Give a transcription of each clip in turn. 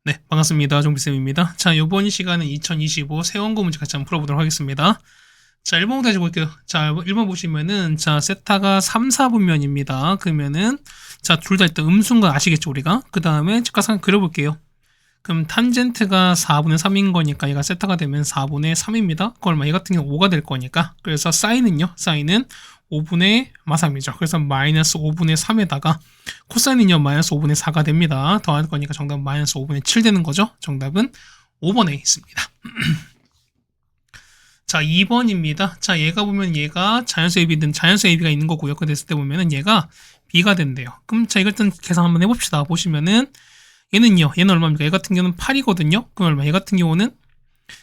네, 반갑습니다. 종비쌤입니다. 자, 이번 시간은 2025 세원고 문제 같이 한번 풀어보도록 하겠습니다. 자, 1번 다시 볼게요. 자, 1번 보시면은, 자, 세타가 3, 4분면입니다. 그러면은, 자, 둘 다 일단 음수인 거 아시겠죠, 우리가? 그 다음에 직각삼 그려볼게요. 그럼 탄젠트가 4분의 3인 거니까 얘가 세타가 되면 4분의 3입니다. 그 얼마? 얘 같은 경우 5가 될 거니까. 그래서 사인은요? 사인은 5분의 3이죠. 그래서 마이너스 5분의 3에다가 코사인은요? 마이너스 5분의 4가 됩니다. 더할 거니까 정답은 마이너스 5분의 7 되는 거죠. 정답은 5번에 있습니다. 자, 2번입니다. 자, 얘가 보면 얘가 자연수 AB든 자연수 AB가 있는 거고요. 그 됐을 때 보면은 얘가 B가 된대요. 그럼 자, 이걸 일단 계산 한번 해봅시다. 보시면은 얘는요, 얘는 얼마입니까? 얘 같은 경우는 8이거든요. 그럼 얼마? 얘 같은 경우는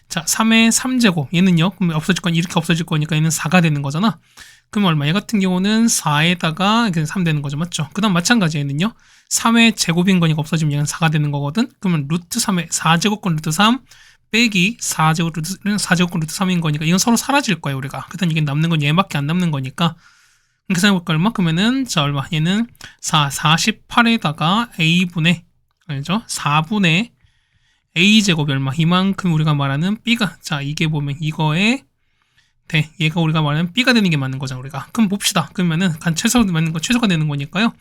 자, 3의 3제곱. 얘는요, 그럼 없어질 건 이렇게 없어질 거니까 얘는 4가 되는 거잖아. 그럼 얼마? 얘 같은 경우는 4에다가 3 되는 거죠. 맞죠? 그 다음 마찬가지 얘는요, 3의 제곱인 거니까 없어지면 얘는 4가 되는 거거든. 그러면 루트 3의 4제곱권 루트 3 빼기 4제곱 루트 3인 거니까 이건 서로 사라질 거예요, 우리가. 그다음 이게 남는 건 얘밖에 안 남는 거니까. 계산해볼까? 얼마? 그러면은, 자, 얼마? 얘는 48에다가 A분의 알죠? 4분의 a제곱이 얼마? 이만큼 우리가 말하는 b가, 자, 이게 보면 이거에 얘가 우리가 말하는 b가 되는 게 맞는 거잖아, 우리가. 그럼 봅시다. 그러면은 최소가 되는 거니까요.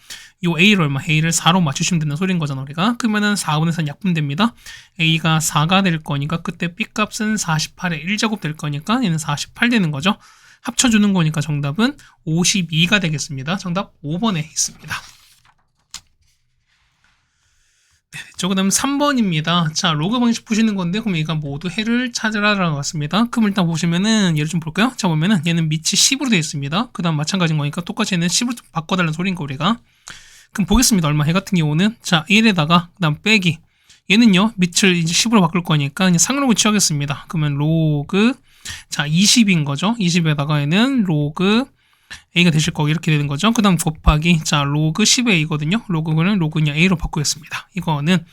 요 a를 얼마? a를 4로 맞추시면 되는 소리인 거잖아, 우리가. 그러면은 4분의 4 약분됩니다. a가 4가 될 거니까 그때 b 값은 48의 1제곱 될 거니까 얘는 48 되는 거죠. 합쳐주는 거니까 정답은 52가 되겠습니다. 정답 5번에 있습니다. 그 다음 3번입니다. 자, 로그 방식 푸시는 건데, 그럼 얘가 모두 해를 찾으라라고 왔습니다. 그럼 일단 보시면은, 얘를 좀 볼까요? 자, 보면은, 얘는 밑이 10으로 되어 있습니다. 그 다음 마찬가지인 거니까, 똑같이 얘는 10으로 바꿔달라는 소리인 거, 우리가. 그럼 보겠습니다. 얼마? 해 같은 경우는, 자, 1에다가, 그 다음 빼기. 얘는요, 밑을 이제 10으로 바꿀 거니까, 그냥 상록을 취하겠습니다. 그러면 로그, 자, 20인 거죠. 20에다가 얘는 로그, a가 되실 거고 이렇게 되는 거죠. 그 다음 곱하기 자 로그 10a거든요. 로그는 그냥 a로 바꾸겠습니다. 이거는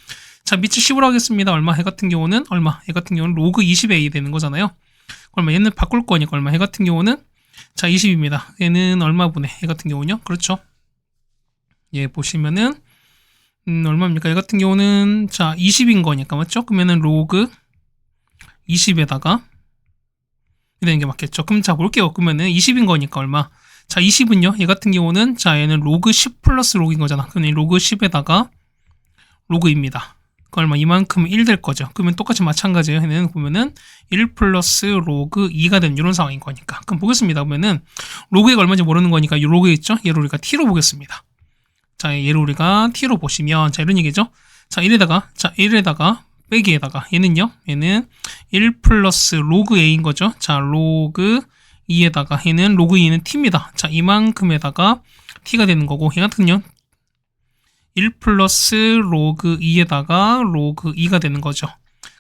자 밑을 10으로 하겠습니다. 얼마? 해 같은 경우는 얼마? 해 같은 경우는 로그 20a 되는 거잖아요. 얼마? 얘는 바꿀 거니까 얼마? 해 같은 경우는 자 20입니다. 얘는 얼마분의 해 같은 경우는요. 그렇죠. 얘 보시면은 얼마입니까? 얘 같은 경우는 자 20인 거니까 맞죠? 그러면은 로그 20에다가 이되는 게 맞겠죠. 그럼 자 볼게요. 그러면은 20인 거니까 얼마? 자 20은요. 얘 같은 경우는 자 얘는 로그 10 플러스 로그인 거잖아. 그러면 로그 10에다가 로그입니다. 그 얼마? 이만큼 1 될 거죠. 그러면 똑같이 마찬가지예요. 얘는 보면은 1 플러스 로그 2가 되는 이런 상황인 거니까. 그럼 보겠습니다. 보면은 로그가 얼마인지 모르는 거니까 이 로그 있죠? 얘를 우리가 t로 보겠습니다. 자 얘를 우리가 t로 보시면 자 이런 얘기죠. 자 1에다가 빼기에다가 얘는요. 얘는 1 플러스 로그 a인 거죠. 자 로그 2에다가 얘는 로그 2는 t입니다. 자 이만큼에다가 t가 되는 거고 얘 같은 경우는 1 플러스 로그 2에다가 로그 2가 되는 거죠.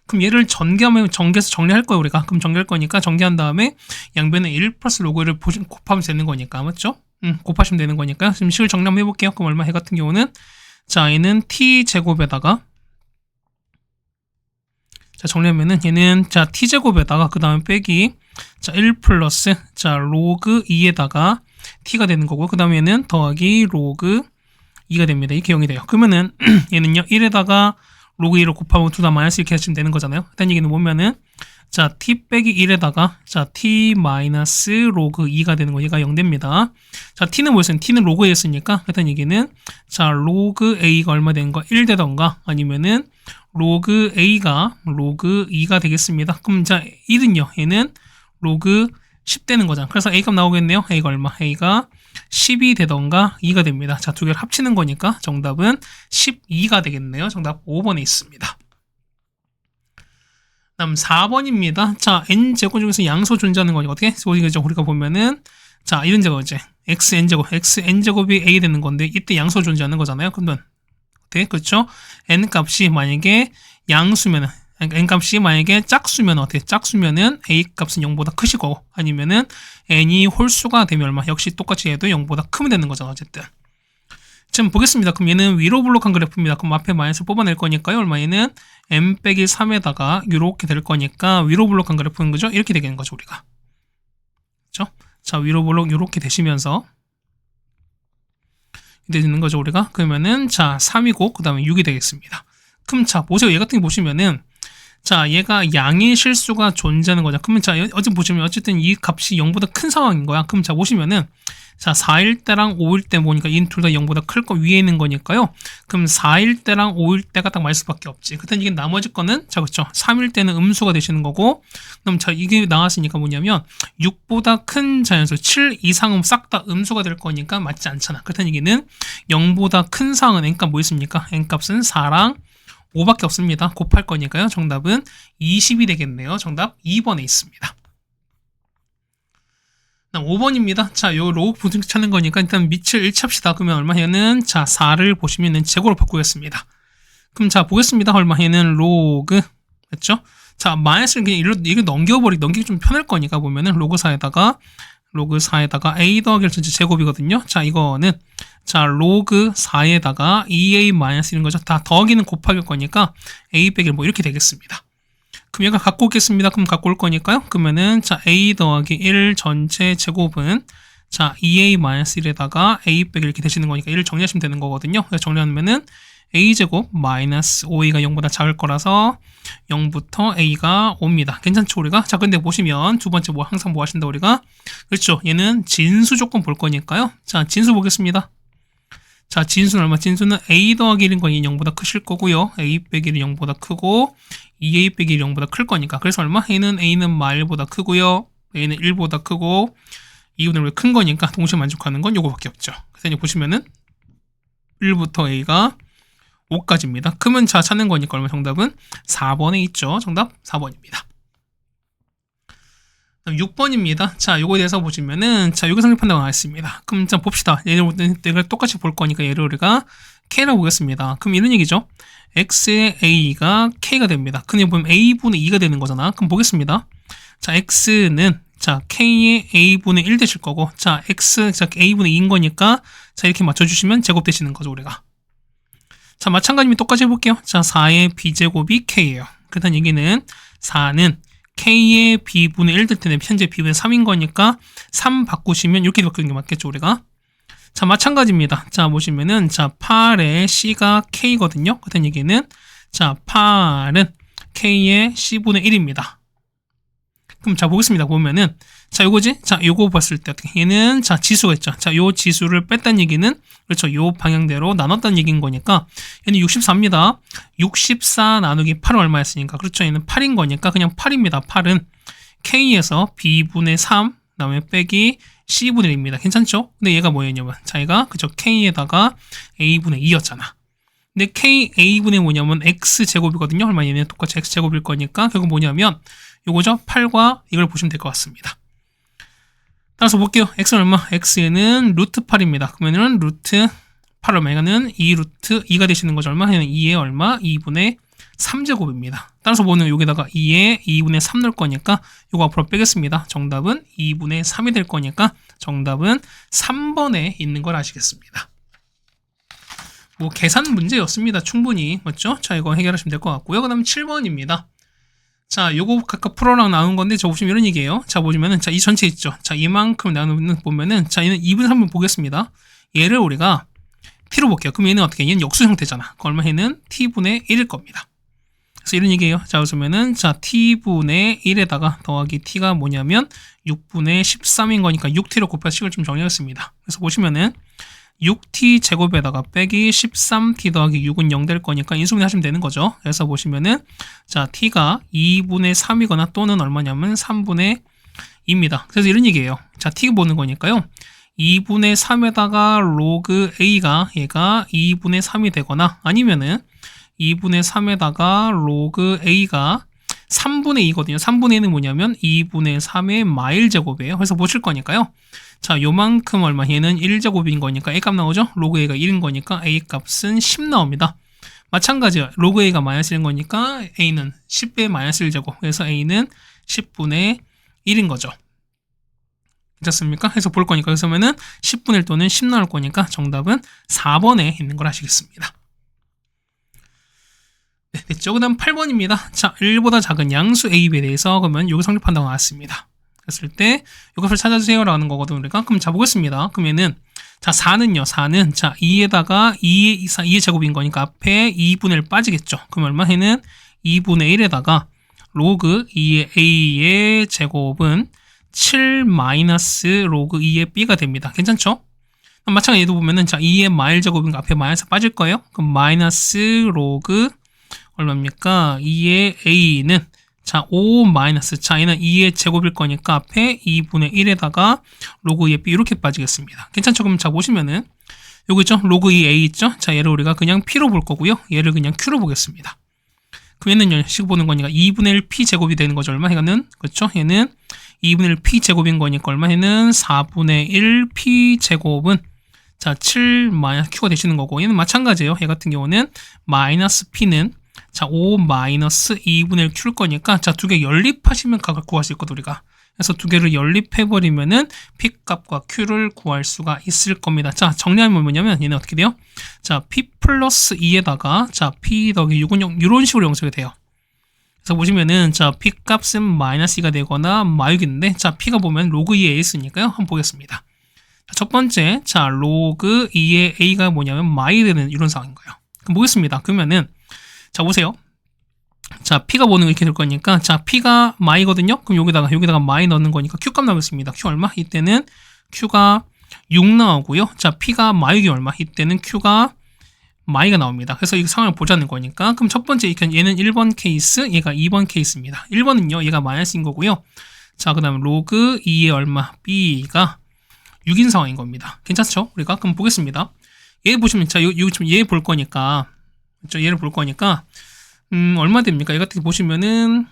그럼 얘를 전개해서 정리할 거예요, 우리가. 그럼 정리할 거니까 정리한 다음에 양변에 1 플러스 로그 1을 곱하면 되는 거니까, 맞죠? 곱하시면 되는 거니까. 지금 식을 정리 한번 해볼게요. 그럼 얼마? 해 같은 경우는 자 얘는 t제곱에다가 자 정리하면은 얘는 자 t제곱에다가 그 다음에 빼기 자 1 플러스 자 로그 2에다가 t가 되는 거고 그 다음에 얘는 더하기 로그 2가 됩니다. 이렇게 0이 돼요. 그러면은 얘는요 1에다가 로그 2를 곱하면 둘 다 마이너스 이렇게 하시면 되는 거잖아요. 일단 얘기는 보면은 자 t 빼기 1에다가 자 t 마이너스 로그 2가 되는 거 얘가 0 됩니다. 자 t는 뭐였어요? t는 로그 a였으니까 일단 얘기는 자 로그 a가 얼마 되는 거? 1 되던가 아니면은 로그 a가 로그 2가 되겠습니다. 그럼 자 1은요 얘는 로그 10 되는 거잖아. 그래서 a 값 나오겠네요. a가 얼마? a가 10이 되던가 2가 됩니다. 자 두 개를 합치는 거니까 정답은 12가 되겠네요. 정답 5번에 있습니다. 다음 4번입니다. 자, n제곱 중에서 양수 존재하는 거니까 어떻게? 우리가 보면은 자, 이런 제곱이지. xn제곱이 a 되는 건데 이때 양수 존재하는 거잖아요. 그러면 어떻게? 그렇죠? n 값이 만약에 양수면은 n 값이 만약에 짝수면 어떻게? 짝수면은 a 값은 0보다 크시고 아니면은 n이 홀수가 되면 얼마? 역시 똑같이 얘도 0보다 크면 되는 거잖아. 어쨌든. 지금 보겠습니다. 그럼 얘는 위로 블록한 그래프입니다. 그럼 앞에 마이너스 뽑아낼 거니까요. 얼마? 얘는 m 빼기 3에다가 이렇게 될 거니까 위로 블록한 그래프인 거죠. 이렇게 되는 거죠, 우리가. 그렇죠? 자, 위로 블록 이렇게 되시면서 되는 거죠, 우리가. 그러면은 자, 3이고 그다음에 6이 되겠습니다. 그럼 자, 보세요. 얘 같은 게 보시면은, 자, 얘가 양의 실수가 존재하는 거죠. 그러면 자, 어쨌든 보시면 어쨌든 이 값이 0보다 큰 상황인 거야. 그럼 자, 보시면은, 자, 4일 때랑 5일 때 보니까 이 둘 다 0보다 클 거 위에 있는 거니까요. 그럼 4일 때랑 5일 때가 딱 맞을 수밖에 없지. 그땐 이게 나머지 거는, 자, 그쵸. 3일 때는 음수가 되시는 거고, 그럼 자, 이게 나왔으니까 뭐냐면, 6보다 큰 자연수, 7 이상은 싹 다 음수가 될 거니까 맞지 않잖아. 그렇다는 얘기는 0보다 큰 상황은 n값 뭐 있습니까? n값은 4랑 5밖에 없습니다. 곱할 거니까요. 정답은 20이 되겠네요. 정답 2번에 있습니다. 5번입니다. 자, 요 로그 분식 찾는 거니까 일단 밑을 1 찹시다. 그러면 얼마냐는 자, 4를 보시면은 제곱으로 바꾸겠습니다. 그럼 자, 보겠습니다. 얼마냐는 로그 됐죠? 자, 마이너스를 그냥 이렇게 넘기기 좀 편할 거니까 보면은 로그 4에다가 a 더하기 전체 제곱이거든요. 자, 이거는 자, 로그 4에다가 2a 마이너스 이런 거죠. 다 더하기는 곱하기일 거니까 a 빼기 뭐 이렇게 되겠습니다. 그럼 얘가 갖고 오겠습니다. 그럼 갖고 올 거니까요. 그러면은 자, a 더하기 1 전체 제곱은 자, 2a-1에다가 a 빼기 이렇게 되시는 거니까 1을 정리하시면 되는 거거든요. 그래서 정리하면은 a제곱 마이너스 5a가 0보다 작을 거라서 0부터 a가 옵니다. 괜찮죠, 우리가? 자, 근데 보시면 두 번째 뭐 항상 뭐 하신다 우리가? 그렇죠. 얘는 진수 조건 볼 거니까요. 자, 진수 보겠습니다. 자, 진수는 얼마? 진수는 a 더하기 1인 건 0보다 크실 거고요. a 빼기 1이 0보다 크고 2a 빼기 1이 0보다 클 거니까. 그래서 얼마? a는 마일보다 크고요. a는 1보다 크고 2분의 1 큰 거니까 동시에 만족하는 건 요거밖에 없죠. 그래서 이제 보시면은 1부터 a가 5까지입니다. 크면 자 찾는 거니까 얼마? 정답은 4번에 있죠. 정답 4번입니다. 6번입니다. 자, 요거에 대해서 보시면은, 자, 여기 성립한다고 나와 있습니다. 그럼 자, 봅시다. 얘를 똑같이 볼 거니까 얘를 우리가 K라고 보겠습니다. 그럼 이런 얘기죠. X의 A가 K가 됩니다. 근데 보면 A분의 2가 되는 거잖아. 그럼 보겠습니다. 자, X는, 자, K의 A분의 1 되실 거고, 자, 자, A분의 2인 거니까, 자, 이렇게 맞춰주시면 제곱 되시는 거죠, 우리가. 자, 마찬가지면 똑같이 해볼게요. 자, 4의 B제곱이 K예요. 그렇다는 얘기는 4는 K의 B분의 1 될 텐데 현재 B분의 3인 거니까 3 바꾸시면 이렇게 바꾸는 게 맞겠죠, 우리가? 자, 마찬가지입니다. 자, 보시면은 자, 8의 C가 K거든요. 그렇다는 얘기는 자, 8은 K의 C분의 1입니다. 그럼 자, 보겠습니다. 보면은 자, 요거지? 자, 요거 봤을 때 어떻게? 얘는 자, 지수가 있죠. 자, 요 지수를 뺐다는 얘기는 그렇죠. 요 방향대로 나눴다는 얘기인 거니까 얘는 64입니다. 64 나누기 8은 얼마였으니까 그렇죠. 얘는 8인 거니까 그냥 8입니다. 8은 K에서 B분의 3 그다음에 빼기 C분의 1입니다. 괜찮죠? 근데 얘가 뭐였냐면 자, 얘가 그쵸. K에다가 A분의 2였잖아. 근데 K A분의 뭐냐면 X제곱이거든요. 얼마 얘는 똑같이 X제곱일 거니까 결국 뭐냐면 요거죠. 8과 이걸 보시면 될 것 같습니다. 따라서 볼게요. x는 얼마? x에는 루트 8입니다. 그러면은 루트 8 얼마? 이거는 2 루트 2가 되시는 거죠. 얼마? 2에 얼마? 2분의 3제곱입니다. 따라서 뭐는 여기다가 2에 2분의 3 넣을 거니까 이거 앞으로 빼겠습니다. 정답은 2분의 3이 될 거니까 정답은 3번에 있는 걸 아시겠습니다. 뭐 계산 문제였습니다. 충분히. 맞죠? 자, 이거 해결하시면 될 것 같고요. 그 다음 7번입니다. 자, 요거 각각 풀어랑 나눈 건데, 저 보시면 이런 얘기예요. 자, 보시면은, 자, 이 전체 있죠. 자, 이만큼 나누는 보면은, 자, 얘는 2분의 3을 보겠습니다. 얘를 우리가 t로 볼게요. 그럼 얘는 어떻게? 얘는 역수 형태잖아. 그 얼마 얘는 t분의 1일 겁니다. 그래서 이런 얘기예요. 자, 보시면은, 자, t분의 1에다가 더하기 t가 뭐냐면, 6분의 13인 거니까 6t로 곱해서 식을 좀 정리하겠습니다. 그래서 보시면은, 6t 제곱에다가 빼기 13t 더하기 6은 0 될 거니까 인수분해 하시면 되는 거죠. 그래서 보시면은 자, t가 2분의 3이거나 또는 얼마냐면 3분의 2입니다. 그래서 이런 얘기예요. 자, t 보는 거니까요. 2분의 3에다가 로그 a가 얘가 2분의 3이 되거나 아니면은 2분의 3에다가 로그 a가 3분의 2거든요. 3분의 2는 뭐냐면 2분의 3의 마일 제곱이에요. 그래서 보실 거니까요. 자, 요만큼 얼마? 얘는 1제곱인 거니까 a값 나오죠? 로그 a가 1인 거니까 a값은 10 나옵니다. 마찬가지로 로그 a가 마이너스 1인 거니까 a는 10의 마이너스 1제곱. 그래서 a는 10분의 1인 거죠. 괜찮습니까? 해서 볼 거니까. 그래서면은 10분의 1 또는 10 나올 거니까 정답은 4번에 있는 걸 아시겠습니다. 네, 됐죠? 그 다음 8번입니다. 자, 1보다 작은 양수 AB에 대해서 그러면 여기 성립한다고 나왔습니다. 그랬을 때 이것을 찾아주세요 라는 거거든 우리가. 그럼 자 보겠습니다. 그러면은 자, 4는요, 4는, 자, 2에다가 2의 제곱인 거니까 앞에 2분의 1 빠지겠죠. 그럼 얼마? 얘는 2분의 1에다가 로그 2의 a의 제곱은 7 마이너스 로그 2의 b가 됩니다. 괜찮죠? 마찬가지로 얘도 보면은, 자, 2의 마일 제곱인 거 앞에 마이너스 빠질 거예요. 그럼 마이너스 로그, 얼마입니까? 2의 a는, 자, 5 마이너스, 자, 얘는 2의 제곱일 거니까 앞에 2분의 1에다가 로그 2의 b 이렇게 빠지겠습니다. 괜찮죠? 그럼 자, 보시면은, 요거 있죠? 로그 2a 있죠? 자, 얘를 우리가 그냥 p로 볼 거고요. 얘를 그냥 q로 보겠습니다. 그럼 얘는 식 보는 거니까 2분의 1 p 제곱이 되는 거죠. 얼마? 얘는, 그렇죠? 얘는 2분의 1 p 제곱인 거니까 얼마? 얘는 4분의 1 p 제곱은, 자, 7 마이너스 q가 되시는 거고, 얘는 마찬가지예요. 얘 같은 경우는 마이너스 p는, 자, 5 마이너스 2분의 1 q일 거니까, 자, 두 개 연립하시면 각을 구할 수 있거든, 우리가. 그래서 두 개를 연립해버리면은 p 값과 q를 구할 수가 있을 겁니다. 자, 정리하면 뭐냐면, 얘는 어떻게 돼요? 자, p 플러스 2에다가, 자, p 더하기 6은 이런 식으로 영속이 돼요. 그래서 보시면은, 자, p 값은 마이너스 2가 되거나 마육인데, 자, p가 보면 로그 2의 a 있으니까요. 한번 보겠습니다. 자, 첫 번째, 자, 로그 2의 a가 뭐냐면, 마이 되는 이런 상황인 거예요. 그럼 보겠습니다. 그러면은, 자, 보세요. 자, p가 보는 거 이렇게 될 거니까, 자, p가 마이거든요? 그럼 여기다가 마이 넣는 거니까 q 값 나오겠습니다. q 얼마? 이때는 q가 6 나오고요. 자, p가 마이이 얼마? 이때는 q가 마이가 나옵니다. 그래서 이 상황을 보자는 거니까, 그럼 첫 번째, 얘는 1번 케이스, 얘가 2번 케이스입니다. 1번은요, 얘가 마이너스인 거고요. 자, 그 다음에 로그 2의 얼마? b가 6인 상황인 겁니다. 괜찮죠? 우리가 그럼 보겠습니다. 얘 보시면, 자, 얘 볼 거니까, 그렇죠? 얘를 볼 거니까, 얼마 됩니까? 얘 같은 거 보시면은,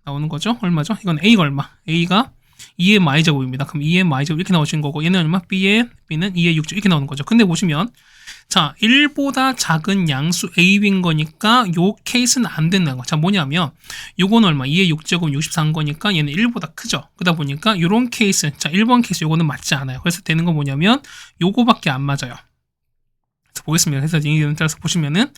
나오는 거죠? 얼마죠? 이건 A가 얼마? A가 2의 마이제곱입니다. 그럼 2의 마이제곱 이렇게 나오신 거고, 얘는 얼마? B는 2의 6제곱 이렇게 나오는 거죠. 근데 보시면, 자, 1보다 작은 양수 A인 거니까, 요 케이스는 안 된다는 거. 자, 뭐냐면, 요거는 얼마? 2의 6제곱 64인 거니까, 얘는 1보다 크죠? 그러다 보니까, 요런 케이스, 자, 1번 케이스 요거는 맞지 않아요. 그래서 되는 거 뭐냐면, 요거밖에 안 맞아요. 그래서 보겠습니다. 그래서 이에 따라서 보시면은,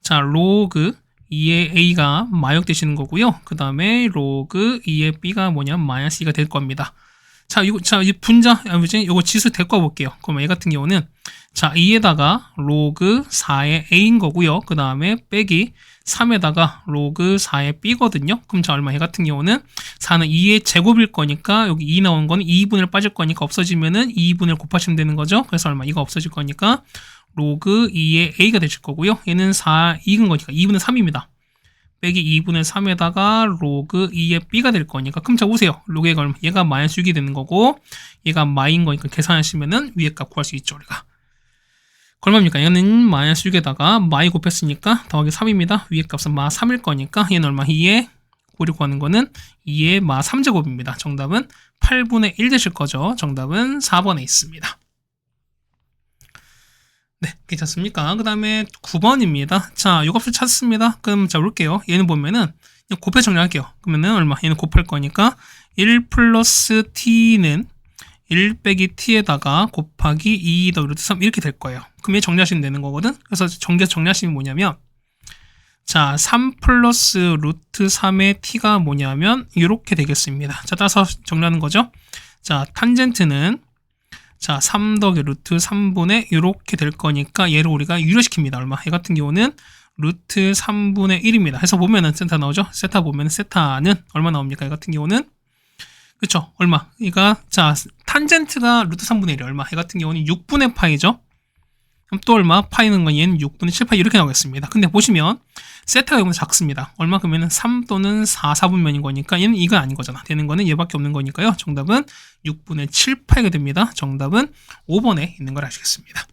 자, 로그 2의 a가 마역 되시는 거고요. 그 다음에 로그 2의 b가 뭐냐면 마이너스 2가 될 겁니다. 자, 이 분자, 이거 지수 대과 볼게요. 그럼 얘 같은 경우는, 자, 2에다가 로그 4의 a인 거고요. 그 다음에 빼기 3에다가 로그 4의 b거든요. 그럼 자, 얼마? 얘 같은 경우는 4는 2의 제곱일 거니까, 여기 2 나온 거는 2분의 빠질 거니까 없어지면은 2분의 곱하시면 되는 거죠. 그래서 얼마? 이거 없어질 거니까, 로그 2의 a가 되실 거고요. 얘는 4, 2인 거니까 2분의 3입니다. 빼기 2분의 3에다가 로그 2의 b가 될 거니까, 그럼 자, 보세요. 로그 얘가 마이너스 6이 되는 거고, 얘가 마이인 거니까 계산하시면은 위에 값 구할 수 있죠, 우리가. 얼마입니까? 얘는 마이너스 6에다가 마이 곱했으니까 더하기 3입니다. 위에 값은 마 3일 거니까, 얘는 얼마? 2의 고리 구하는 거는 2의 마 3제곱입니다. 정답은 8분의 1 되실 거죠. 정답은 4번에 있습니다. 네, 괜찮습니까? 그 다음에 9번입니다. 자, 요 값을 찾습니다. 그럼 자, 볼게요. 얘는 보면은 곱해 정리할게요. 그러면은 얼마? 얘는 곱할 거니까 1 플러스 t는 1 빼기 t에다가 곱하기 2 더하기 루트 3 이렇게 될 거예요. 그럼 얘 정리하시면 되는 거거든? 그래서 정리하시면 뭐냐면, 자, 3 플러스 루트 3의 t가 뭐냐면 이렇게 되겠습니다. 자, 따라서 정리하는 거죠. 자, 탄젠트는, 자, 3 더하기 루트 3분의 이렇게 될 거니까 얘를 우리가 유료시킵니다. 얼마? 얘 같은 경우는 루트 3분의 1입니다. 해서 보면은 세타 나오죠? 세타 보면은 세타는 얼마 나옵니까? 얘 같은 경우는, 그쵸? 얼마? 얘가, 자, 탄젠트가 루트 3분의 1이 얼마? 얘 같은 경우는 6분의 파이죠? 그럼 또 얼마? 파이는 건 얘는 6분의 7파이 이렇게 나오겠습니다. 근데 보시면 세타가 여기는 작습니다. 얼마? 그러면은 3 또는 4, 4분면인 거니까 얘는 이건 아닌 거잖아. 되는 거는 얘밖에 없는 거니까요. 정답은 6분의 7파이가 됩니다. 정답은 5번에 있는 걸 아시겠습니다.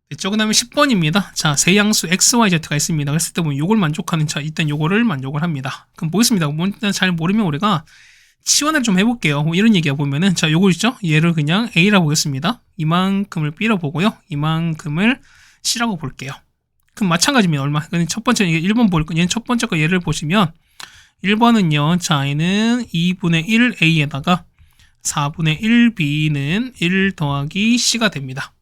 됐죠? 그 다음에 10번입니다. 자, 세 양수 x, y, z가 있습니다. 그랬을 때 보면 요걸 만족하는, 자, 일단 요거를 만족을 합니다. 그럼 보겠습니다. 일단 잘 모르면 우리가 치환을 좀 해볼게요. 뭐 이런 얘기가 보면은, 자, 요거 있죠? 얘를 그냥 a라고 보겠습니다. 이만큼을 b라고 보고요. 이만큼을 c라고 볼게요. 그럼 마찬가지면 얼마? 첫 번째, 이게 1번 볼 거, 얘는 첫 번째 거 얘를 보시면, 1번은요, 자, 얘는 2분의 1a에다가 4분의 1b는 1 더하기 c가 됩니다.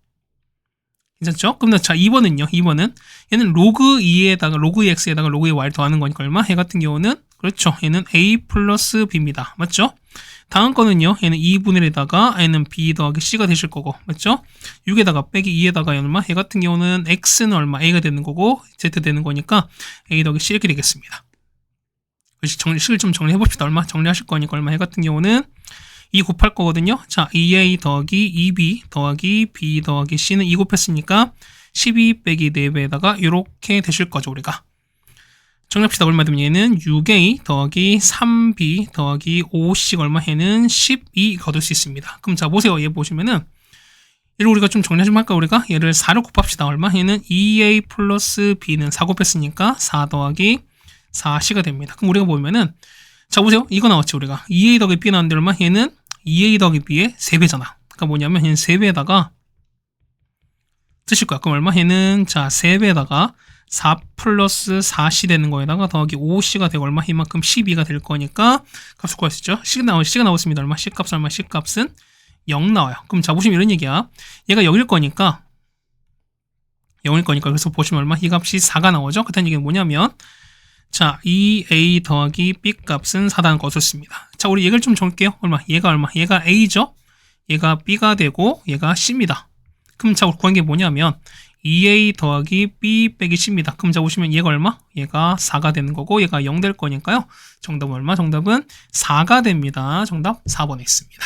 괜찮죠? 그럼 자, 2번은요, 2번은 얘는 로그 2에다가 로그 2x에다가 로그 2y 더하는 거니까 얼마? 얘 같은 경우는, 그렇죠, 얘는 a 플러스 b입니다. 맞죠? 다음 거는요. 얘는 2분의 1에다가 N은 B 더하기 C가 되실 거고, 맞죠? 6에다가 빼기 2에다가 얼마? 얘 같은 경우는 X는 얼마? A가 되는 거고, Z 되는 거니까 A 더하기 C 이렇게 되겠습니다. 식을 좀 정리해 봅시다. 얼마? 정리하실 거니까 얼마? 얘 같은 경우는 2 곱할 거거든요. 자, 2A 더하기 2B 더하기 B 더하기 C는 2 곱했으니까 12 빼기 4배에다가 이렇게 되실 거죠, 우리가. 정리합시다. 얼마 되면 얘는 6A 더하기 3B 더하기 5C가 얼마? 얘는 12 거둘 수 있습니다. 그럼 자, 보세요. 얘 보시면은 얘를 우리가 좀 정리 좀 할까? 우리가 얘를 4로 곱합시다. 얼마? 얘는 2A 플러스 B는 4 곱했으니까 4 더하기 4C가 됩니다. 그럼 우리가 보면은 자, 보세요. 이거 나왔지, 우리가. 2A 더하기 B 나왔는데 얼마? 얘는 2A 더하기 B의 3배잖아. 그러니까 뭐냐면 얘는 3배에다가 쓰실 거야. 그럼 얼마? 얘는 자 3배에다가 4 플러스 4C 되는 거에다가 더하기 5C가 되고 얼마? 이만큼 12가 될 거니까 값을 구할 수 있죠. C가 나왔습니다. 얼마? C값은 얼마? C값은 0 나와요. 그럼 자 보시면 이런 얘기야. 얘가 0일 거니까 그래서 보시면 얼마? 이 값이 4가 나오죠. 그렇다는 얘기는 뭐냐면 자 2A 더하기 B 값은 4라는 거 얻었습니다. 자 우리 얘를 좀 적을게요. 얼마? 얘가 A죠. 얘가 B가 되고 얘가 C입니다. 그럼 자, 구한 게 뭐냐면 2A 더하기 B 빼기 C입니다. 그럼 자, 보시면 얘가 얼마? 얘가 4가 되는 거고 얘가 0 될 거니까요. 정답은 얼마? 정답은 4가 됩니다. 정답 4번에 있습니다.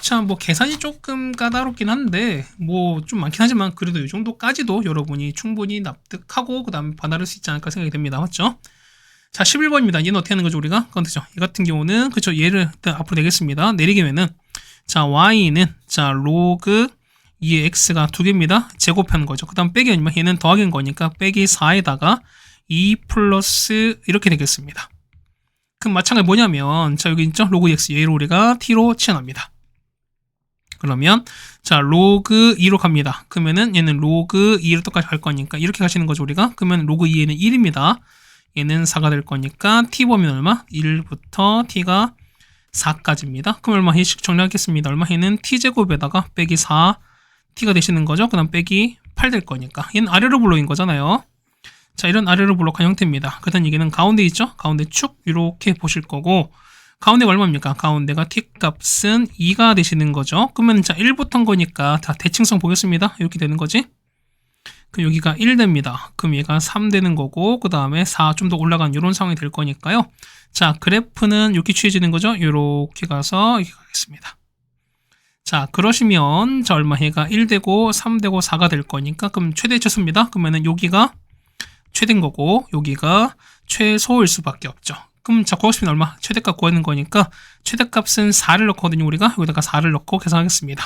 자, 뭐 계산이 조금 까다롭긴 한데 뭐 좀 많긴 하지만 그래도 이 정도까지도 여러분이 충분히 납득하고 그 다음에 받아들일 수 있지 않을까 생각이 됩니다. 맞죠? 자, 11번입니다. 얘는 어떻게 하는 거죠, 우리가? 그렇죠. 얘 같은 경우는 그렇죠. 얘를 일단 앞으로 내겠습니다. 내리게 되면은 자, y는 자, 로그 2의 x가 2개입니다. 제곱하는 거죠. 그 다음 빼기 아니면 얘는 더하기인 거니까 빼기 4에다가 2 플러스 이렇게 되겠습니다. 그럼 마찬가지 뭐냐면 자, 여기 있죠? 로그 x 얘를 우리가 t로 치환합니다. 그러면 자, 로그 2로 갑니다. 그러면은 얘는 로그 2로 똑같이 갈 거니까 이렇게 가시는 거죠, 우리가. 그러면 로그 2에는 1입니다. 얘는 4가 될 거니까 t 범위는 얼마? 1부터 t가 4까지입니다. 그럼 얼마? 얘식 정리하겠습니다. 얼마? 얘는 t제곱에다가 빼기 4 t가 되시는 거죠. 그 다음 빼기 8 될 거니까 얘는 아래로 블록인 거잖아요. 자, 이런 아래로 블록한 형태입니다. 그다음 얘기는 가운데 있죠. 가운데 축 이렇게 보실 거고 가운데가 얼마입니까? 가운데가 t값은 2가 되시는 거죠. 그러면 자 1부터인 거니까 다 대칭성 보겠습니다. 이렇게 되는 거지. 그럼 여기가 1 됩니다. 그럼 얘가 3 되는 거고 그 다음에 4 좀 더 올라간 이런 상황이 될 거니까요. 자, 그래프는 이렇게 취해지는 거죠. 이렇게 가서 이렇게 가겠습니다. 자, 그러시면 자 얼마? 얘가 1 되고 3 되고 4가 될 거니까 그럼 최대 최소입니다. 그러면은 여기가 최대인 거고 여기가 최소일 수밖에 없죠. 그럼 자, 구하고 싶은 얼마? 최대값 구하는 거니까 최대값은 4를 넣거든요. 우리가 여기다가 4를 넣고 계산하겠습니다.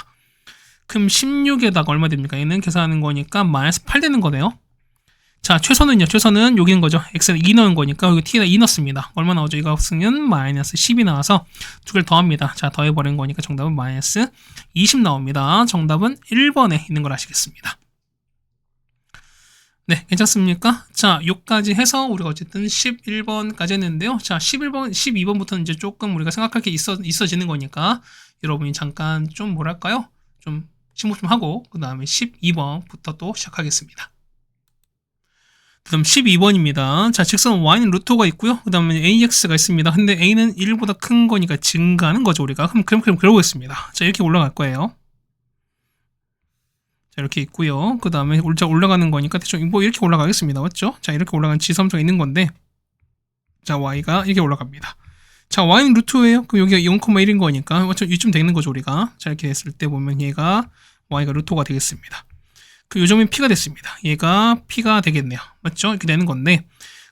그럼 16에다가 얼마 됩니까? 얘는 계산하는 거니까 마이너스 8 되는 거네요. 자, 최소는요. 최소는 여기 있는 거죠. x는 2 넣은 거니까 여기 t에다 2 넣습니다. 얼마 나오죠? 이 값은 마이너스 10이 나와서 두 개를 더합니다. 자, 더해버린 거니까 정답은 마이너스 20 나옵니다. 정답은 1번에 있는 걸 아시겠습니다. 네, 괜찮습니까? 자, 요까지 해서 우리가 어쨌든 11번까지 했는데요. 자, 11번, 12번부터는 이제 조금 우리가 생각할 게 있어지는 거니까 여러분이 잠깐 좀 뭐랄까요? 좀 심호흡 좀 하고 그 다음에 12번부터 또 시작하겠습니다. 그럼 12번입니다. 자, 직선 y는 루트가 있고요. 그 다음에 ax가 있습니다. 근데 a는 1보다 큰 거니까 증가하는 거죠, 우리가. 그럼 그려보겠습니다. 자, 이렇게 올라갈 거예요. 자, 이렇게 있고요. 그 다음에 올라가는 거니까 대충 뭐 이렇게 올라가겠습니다. 맞죠? 자, 이렇게 올라간 지점수가 있는 건데 자, y가 이렇게 올라갑니다. 자, y는 루트예요. 그럼 여기가 0,1인 거니까 이쯤 되는 거죠, 우리가. 자, 이렇게 됐을 때 보면 얘가 y가 루트가 되겠습니다. 그 요점이 p가 됐습니다. 얘가 p가 되겠네요. 맞죠? 이렇게 되는 건데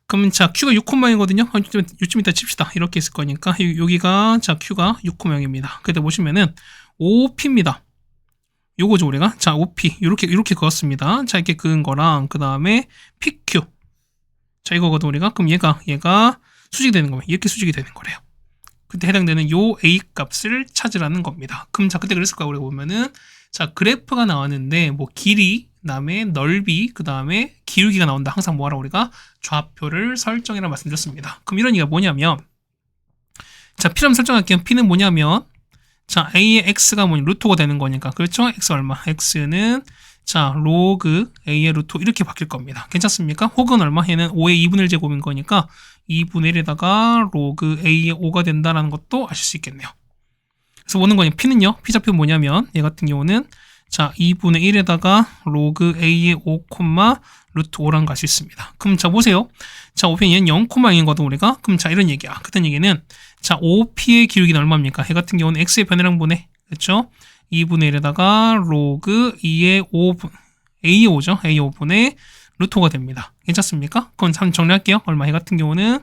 그러면 자, q가 6,0이거든요. 요쯤 이따 칩시다. 이렇게 있을 거니까 여기가 자, q가 6,0입니다. 그때 보시면은 5p입니다. 요거죠, 우리가. 자, 5p 이렇게 그었습니다. 자, 이렇게 그은 거랑 그 다음에 pq 자, 이거거든 우리가. 그럼 얘가 수직이 되는 거면 이렇게 수직이 되는 거래요. 그때 해당되는 요 a 값을 찾으라는 겁니다. 그럼 자, 그때 그랬을 거야. 우리가 보면은 자, 그래프가 나왔는데 뭐 길이, 그다음에 넓이, 그다음에 기울기가 나온다. 항상 뭐하라 우리가 좌표를 설정이라 말씀드렸습니다. 그럼 이런 얘기가 뭐냐면 자, p라면 설정할게요. p는 뭐냐면 자, a의 x가 뭐냐 루트가 되는 거니까 그렇죠? x 얼마? x는 자, 로그 A의 루트 5 이렇게 바뀔 겁니다. 괜찮습니까? 혹은 얼마? 얘는 5의 2분의 1 제곱인 거니까 2분의 1에다가 로그 A의 5가 된다는 것도 아실 수 있겠네요. 그래서 오는 거니 P는요. P 좌표 뭐냐면 얘 같은 경우는 자, 2분의 1에다가 로그 A의 5, 루트 5라는 걸 알 수 있습니다. 그럼 자, 보세요. 자, 5P는 얘는 0,0인 거든 우리가. 그럼 자, 이런 얘기야. 그딴 얘기는 자, 5P의 기울기는 얼마입니까? 얘 같은 경우는 X의 변이랑 분해. 그렇죠? 2분의 1에다가 로그 2의 5분, A의 5죠? A의 5분의 루트 5가 됩니다. 괜찮습니까? 그건 참 정리할게요. 얼마? 얘 같은 경우는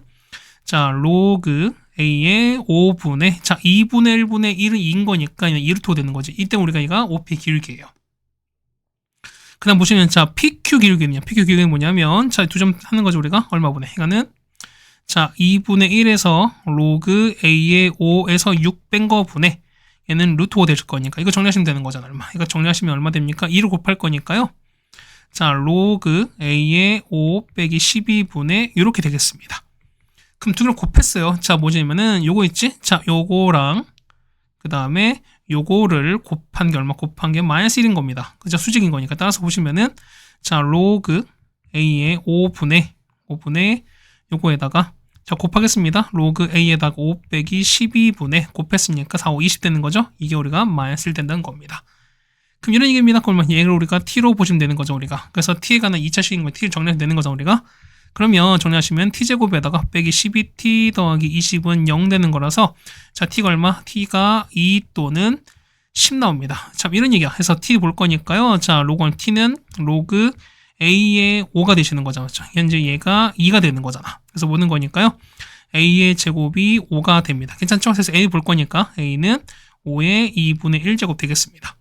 자, 로그 A의 5분의 자, 2분의 1분의 1은 2인 거니까 2루트가 되는 거지. 이때 우리가 얘가 5P 기울기예요. 그 다음 보시면 자, PQ 기울기는요. PQ 기울기는 뭐냐면 자, 두 점 하는 거죠. 우리가 얼마분의 이거는 자, 2분의 1에서 로그 A의 5에서 6 뺀 거 분의 얘는 루트 5 될 거니까 이거 정리하시면 되는 거잖아. 얼마? 이거 정리하시면 얼마 됩니까? 2를 곱할 거니까요. 자, 로그 A의 5 빼기 12분의 이렇게 되겠습니다. 그럼 두 개를 곱했어요. 자, 뭐냐면은 요거 있지? 자, 요거랑 그 다음에 요거를 곱한 게 얼마? 곱한 게 마이너스 1인 겁니다. 그죠? 수직인 거니까. 따라서 보시면은 자, 로그 A의 5분의 요거에다가 자, 곱하겠습니다. 로그 A에다가 5 빼기 12분의 곱했으니까 4, 5, 20 되는 거죠? 이게 우리가 마이너스 1 된다는 겁니다. 그럼 이런 얘기입니다. 그러면 얘를 우리가 T로 보시면 되는 거죠, 우리가. 그래서 T에 관한 2차식인 거 T를 정리하면 되는 거죠, 우리가. 그러면 정리하시면 t제곱에다가 빼기 12t 더하기 20은 0 되는 거라서 자, t가 얼마? t가 2 또는 10 나옵니다. 참 이런 얘기야. 해서 t 볼 거니까요. 자, 로그 t는 로그 a의 5가 되시는 거잖아. 현재 얘가 2가 되는 거잖아. 그래서 보는 거니까요. a의 제곱이 5가 됩니다. 괜찮죠? 그래서 a 볼 거니까 a는 5의 2분의 1제곱 되겠습니다.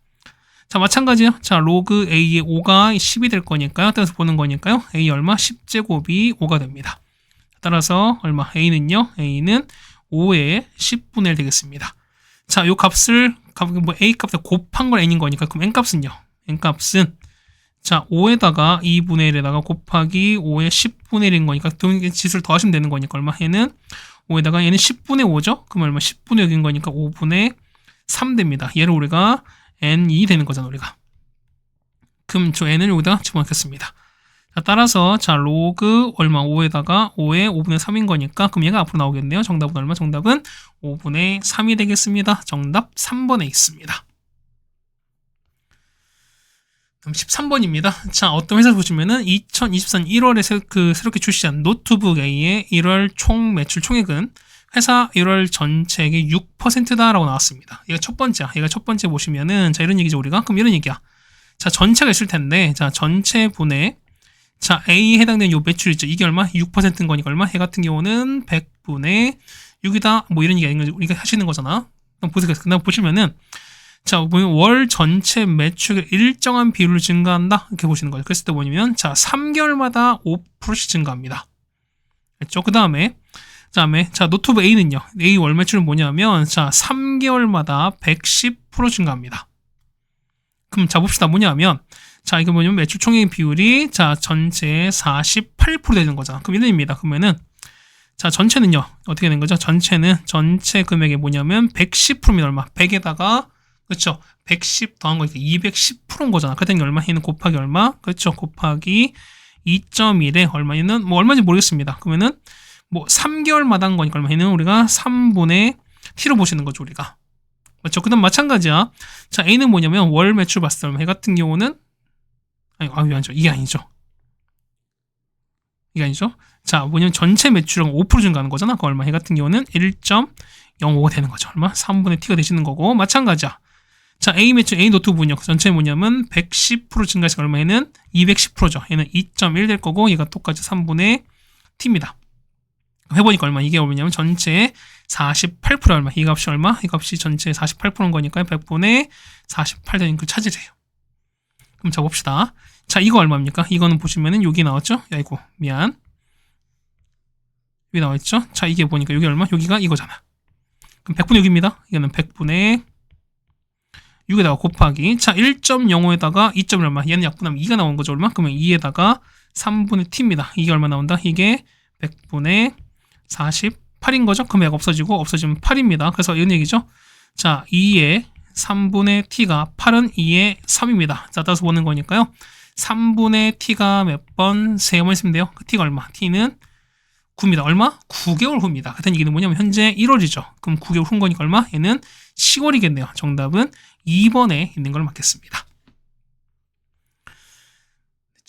자, 마찬가지요. 자, 로그 A의 5가 10이 될 거니까요. 따라서 보는 거니까요. A 얼마? 10제곱이 5가 됩니다. 따라서 얼마? A는요. A는 5의 10분의 1 되겠습니다. 자, 요 값을 뭐 A 값에 곱한 걸 N인 거니까 그럼 N 값은요. N 값은 자, 5에다가 2분의 1에다가 곱하기 5의 10분의 1인 거니까 지수를 더하시면 되는 거니까 얼마? 얘는 5에다가 얘는 10분의 5죠? 그럼 얼마? 10분의 6인 거니까 5분의 3 됩니다. 얘를 우리가 N2 되는 거잖아, 우리가. 그럼 저 N을 여기다 집어넣겠습니다. 자, 따라서, 자, 로그 얼마 5에다가 5의 5분의 3인 거니까, 그럼 얘가 앞으로 나오겠네요. 정답은 얼마? 정답은 5분의 3이 되겠습니다. 정답 3번에 있습니다. 그럼 13번입니다. 자, 어떤 회사 보시면은 2024년 1월에 새롭게 출시한 노트북 A의 1월 총 매출 총액은 회사 1월 전체액의 6%다라고 나왔습니다. 얘가 첫 번째야. 얘가 첫 번째 보시면은 자, 이런 얘기죠, 우리가. 그럼 이런 얘기야. 자, 전체가 있을 텐데 자, 전체 분의 자, A에 해당되는 요 매출 있죠. 이게 얼마? 6%인 거니까 얼마? 얘 같은 경우는 100분의 6이다. 뭐 이런 얘기가 있는 거죠. 우리가 하시는 거잖아. 그럼 보세요. 그다음 보시면은 자, 보면 월 전체 매출의 일정한 비율을 증가한다. 이렇게 보시는 거죠. 그랬을 때 뭐냐면 자, 3개월마다 5%씩 증가합니다. 그렇죠? 그다음에 자, 노트북 A는요. A 월 매출은 뭐냐면 자, 3개월마다 110% 증가합니다. 그럼 자, 봅시다. 뭐냐면 자, 이거 뭐냐면 매출 총액 비율이 자, 전체의 48% 되는 거잖아. 그럼 이런 의미입니다. 그러면은 자, 전체는요. 어떻게 되는 거죠? 전체는 전체 금액이 뭐냐면 110%입니다. 얼마? 100에다가 그렇죠? 110 더한 거니까 210%인 거잖아. 그랬더니 얼마? 얘는 곱하기 얼마? 그렇죠? 곱하기 2.1에 얼마? 얘는 뭐 얼마인지 모르겠습니다. 그러면은 뭐 3개월마다 한 거니까 얼마? 얘는 우리가 3분의 t로 보시는 거죠, 우리가. 맞죠? 그 다음 마찬가지야. 자, A는 뭐냐면 월 매출 봤을 때 얼마? 얘 같은 경우는 이게 아니죠. 이게 아니죠. 자, 뭐냐면 전체 매출은 5% 증가하는 거잖아. 그 얼마? 얘 같은 경우는 1.05가 되는 거죠. 얼마? 3분의 t가 되시는 거고 마찬가지야. 자, A 매출, A 노트북은요. 전체 뭐냐면 110% 증가해서 얼마에는 210%죠. 얘는 2.1 될 거고 얘가 똑같이 3분의 t입니다. 해보니까 얼마? 이게 뭐냐면 전체 48% 얼마? 이 값이 얼마? 이 값이 전체 48%인 거니까 100분의 48 되는 그 차지래요. 그럼 자, 봅시다. 자, 이거 얼마입니까? 이거는 보시면은 여기 나왔죠? 아이고, 미안. 여기 나와있죠? 자, 이게 보니까 여기 얼마? 여기가 이거잖아. 그럼 100분의 6입니다. 이거는 100분의 6에다가 곱하기. 자, 1.05에다가 2점 얼마? 얘는 약분하면 2가 나온 거죠, 얼마? 그러면 2에다가 3분의 t입니다. 이게 얼마 나온다? 이게 100분의 48인 거죠? 그럼 얘가 없어지고 없어지면 8입니다. 그래서 이런 얘기죠. 자, 2에 3분의 t가 8은 2의 3입니다. 자, 따라서 보는 거니까요. 3분의 t가 몇 번? 3번 있으면 돼요. 그 t가 얼마? t는 9입니다. 얼마? 9개월 후입니다. 같은 얘기는 뭐냐면 현재 1월이죠. 그럼 9개월 후인 거니까 얼마? 얘는 10월이겠네요. 정답은 2번에 있는 걸 맞겠습니다.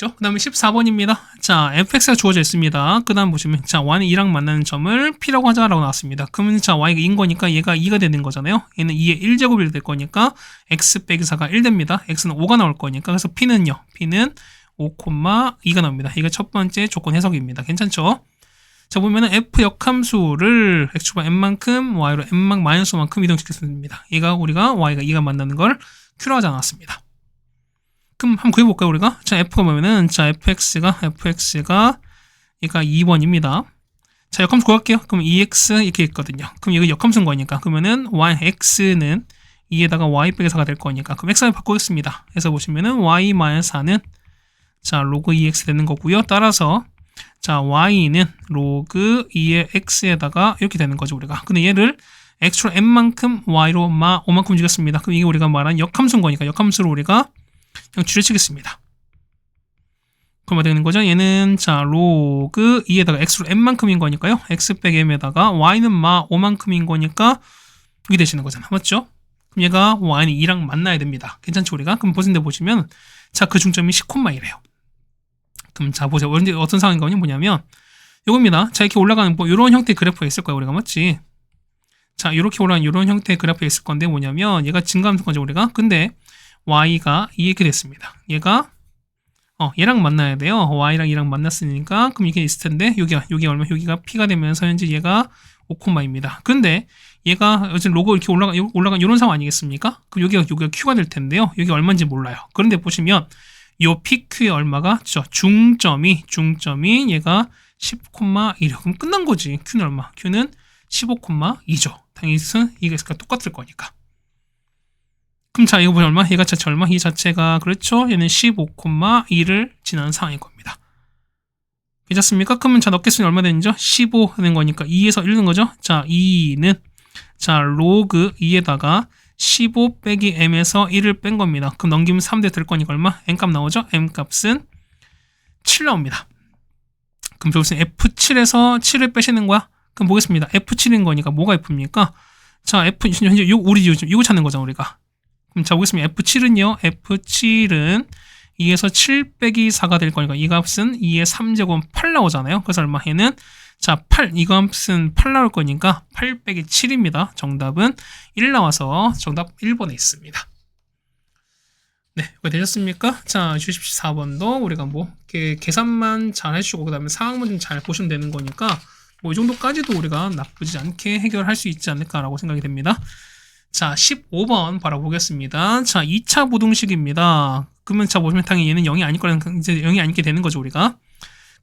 됐죠? 그 다음에 14번입니다. 자, fx가 주어져 있습니다. 그 다음 보시면 자, y는 2랑 만나는 점을 p라고 하자라고 나왔습니다. 그러면 자, y가 2인 거니까 얘가 2가 되는 거잖아요. 얘는 2의 1제곱이 될 거니까 x 빼기 4가 1 됩니다. x는 5가 나올 거니까 그래서 p는요. p는 5,2가 나옵니다. 이게 첫 번째 조건 해석입니다. 괜찮죠? 자, 보면은 f 역함수를 x축과 n만큼 y로 n-5만큼 이동시켰습니다. 얘가 우리가 y가 2가 만나는 걸 q로 하지 않았습니다. 그럼 한번 구해볼까요, 우리가? 자, f가 보면은 자, fx가 얘가 2번입니다. 자, 역함수 구할게요. 그럼 2x 이렇게 있거든요. 그럼 이거 역함수인 거니까 그러면은 x는 2에다가 y 빼기 4가 될 거니까 그럼 x를 바꾸겠습니다. 그래서 보시면은 y-4는 자, 로그 2x 되는 거고요. 따라서 자, y는 로그 2의 x에다가 이렇게 되는 거죠, 우리가. 근데 얘를 x로 n만큼 y로 5만큼 움직였습니다. 그럼 이게 우리가 말한 역함수인 거니까 역함수로 우리가 그냥 줄여치겠습니다. 그럼 어떻게 되는 거죠? 얘는 자, 로그 2에다가 x로 n만큼인 거니까요. x 빼기 m에다가 y는 5만큼인 거니까 이게 되시는 거잖아. 맞죠? 그럼 얘가 y는 2랑 만나야 됩니다. 괜찮죠, 우리가? 그럼 보시면 자, 그 중점이 10,1이에요. 그럼 자, 보세요. 어떤 상황인 거냐 뭐냐면 요겁니다. 자, 이렇게 올라가는 뭐 이런 형태의 그래프가 있을 거예요, 우리가. 맞지? 자, 이렇게 올라가는 이런 형태의 그래프가 있을 건데 뭐냐면 얘가 증가하는 거죠, 우리가. 근데 y가 이렇게 됐습니다. 얘가 얘랑 만나야 돼요. y랑 2랑 만났으니까 그럼 이게 있을 텐데 여기 얼마? 여기가 p가 되면서 현재 얘가 5,2입니다. 근데 얘가 어쨌든 로고 이렇게 올라간 이런 상황 아니겠습니까? 그럼 여기가 q가 될 텐데요. 여기 얼마인지 몰라요. 그런데 보시면 요 PQ의 얼마가 중점이 얘가 10,1이요. 그럼 끝난 거지. Q는 얼마? Q는 15,2죠. 당연히 이게 똑같을 거니까. 그럼 자, 이거 보면 얼마? 얘가 자체 얼마? 이 자체가 그렇죠. 얘는 15,2를 지나는 상황인 겁니다. 괜찮습니까? 그러면 자, 넣겠으면 얼마 되는죠? 15 되는 거니까 2에서 1 는 거죠. 자, 2는 자, 로그 2에다가 15 빼기 m에서 1을 뺀 겁니다. 그럼 넘기면 3대 될 거니까 얼마? n값 나오죠? m값은 7 나옵니다. 그럼 저기서 F7에서 7을 빼시는 거야? 그럼 보겠습니다. F7인 거니까 뭐가 F입니까? 자, F, 현재 우리 지금 이거 찾는 거잖아, 우리가. 그럼 자, 보겠습니다. F7은요, F7은 2에서 7 빼기 4가 될 거니까 이 값은 2의 3제곱은 8 나오잖아요. 그래서 얼마? 얘는 자, 8, 이 값은 8 나올 거니까 8 빼기 7입니다. 정답은 1 나와서 정답 1번에 있습니다. 네, 이거 되셨습니까? 자, 64번도 우리가 뭐 이렇게 계산만 잘 해주고 그 다음에 상황만 좀 잘 보시면 되는 거니까 뭐 이 정도까지도 우리가 나쁘지 않게 해결할 수 있지 않을까라고 생각이 됩니다. 자, 15번 바라보겠습니다. 자, 2차 부등식입니다. 그러면 자, 보시면 당연히 얘는 0이 아닐 거라는 이제 0이 아니게 되는 거죠, 우리가.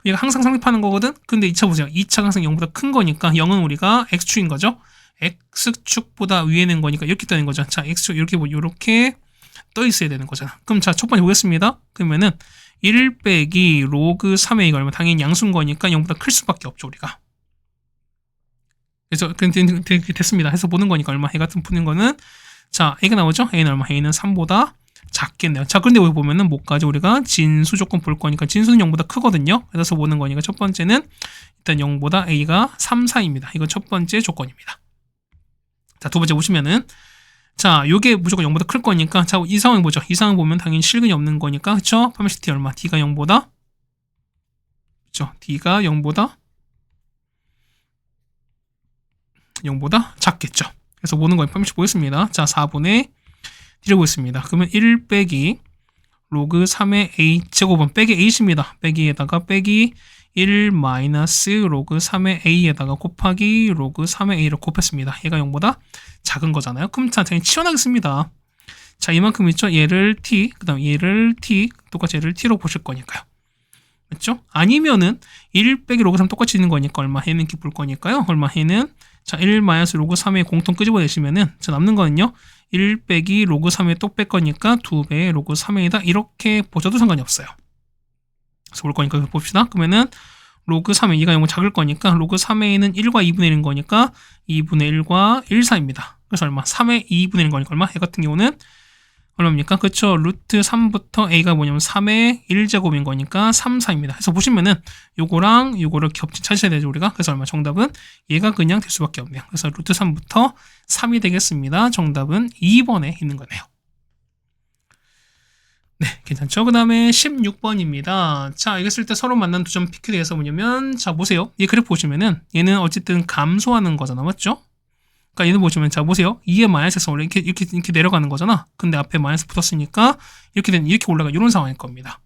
얘가 항상 성립하는 거거든? 근데 2차 보세요. 2차가 항상 0보다 큰 거니까 0은 우리가 x축인 거죠? x축보다 위에 있는 거니까 이렇게 뜨는 거죠. 자, x축 이렇게 떠 있어야 되는 거잖아. 그럼 자, 첫 번째 보겠습니다. 그러면은 1 빼기 로그 3의 이거 얼마? 당연히 양수인 거니까 0보다 클 수밖에 없죠, 우리가. 그래서 됐습니다. 해서 보는 거니까 얼마? a 같은 푸는 거는 자, a가 나오죠? a는 얼마? a는 3보다 작겠네요. 자, 그런데 여기 보면은 뭐까지 우리가 진수 조건 볼 거니까 진수는 0보다 크거든요. 그래서 보는 거니까 첫 번째는 일단 0보다 a가 3, 4입니다. 이건 첫 번째 조건입니다. 자, 두 번째 보시면은 자, 요게 무조건 0보다 클 거니까 자, 이 상황이 뭐죠? 이 상황 보면 당연히 실근이 없는 거니까 그쵸? 파멸식 d 얼마? d가 0보다 그쵸? d가 0보다 작겠죠. 그래서 보는 거에 파멸식 보겠습니다. 자, 4분의 d를 보겠습니다. 그러면 1 빼기 로그 3의 a 제곱은 빼기 a입니다. 빼기에다가 빼기 1 마이너스 로그 3의 a에다가 곱하기 로그 3의 a를 곱했습니다. 얘가 0보다 작은 거잖아요. 그럼 당연히 치워나겠습니다. 자, 이만큼 있죠? 얘를 t, 그 다음 얘를 t, 똑같이 얘를 t로 보실 거니까요. 맞죠? 아니면은 1 빼기 로그 3 똑같이 있는 거니까 얼마? 얘는 이렇게 볼 거니까요. 얼마? 얘는 자, 1 마이너스 로그 3의 공통 끄집어내시면은 자, 남는 거는요. 1 빼기 로그 3의 또 뺄 거니까 2배의 로그 3의다 이렇게 보셔도 상관이 없어요. 그래서 볼 거니까 봅시다. 그러면은 로그 3의 2가 0은 작을 거니까 로그 3의는 1과 2분의 1인 거니까 2분의 1과 1, 4입니다. 그래서 얼마? 3의 2분의 1 거니까 얼마? 얘 같은 경우는 얼마입니까? 그쵸? 루트 3부터 a가 뭐냐면 3의 1제곱인 거니까 3, 4입니다. 그래서 보시면은 요거랑 요거를 겹치 찾아야 되죠, 우리가. 그래서 얼마? 정답은 얘가 그냥 될 수밖에 없네요. 그래서 루트 3부터 3이 되겠습니다. 정답은 2번에 있는 거네요. 네, 괜찮죠? 그 다음에 16번입니다. 자, 이거 쓸 때 서로 만난 두 점 PQ 대해서 뭐냐면, 자, 보세요. 이 그래프 보시면은 얘는 어쨌든 감소하는 거잖아, 맞죠? 그러니까 얘는 보시면, 자, 보세요. 2의 마이너스에서 원래 이렇게 내려가는 거잖아. 근데 앞에 마이너스 붙었으니까 이렇게 올라가, 이런 상황일 겁니다.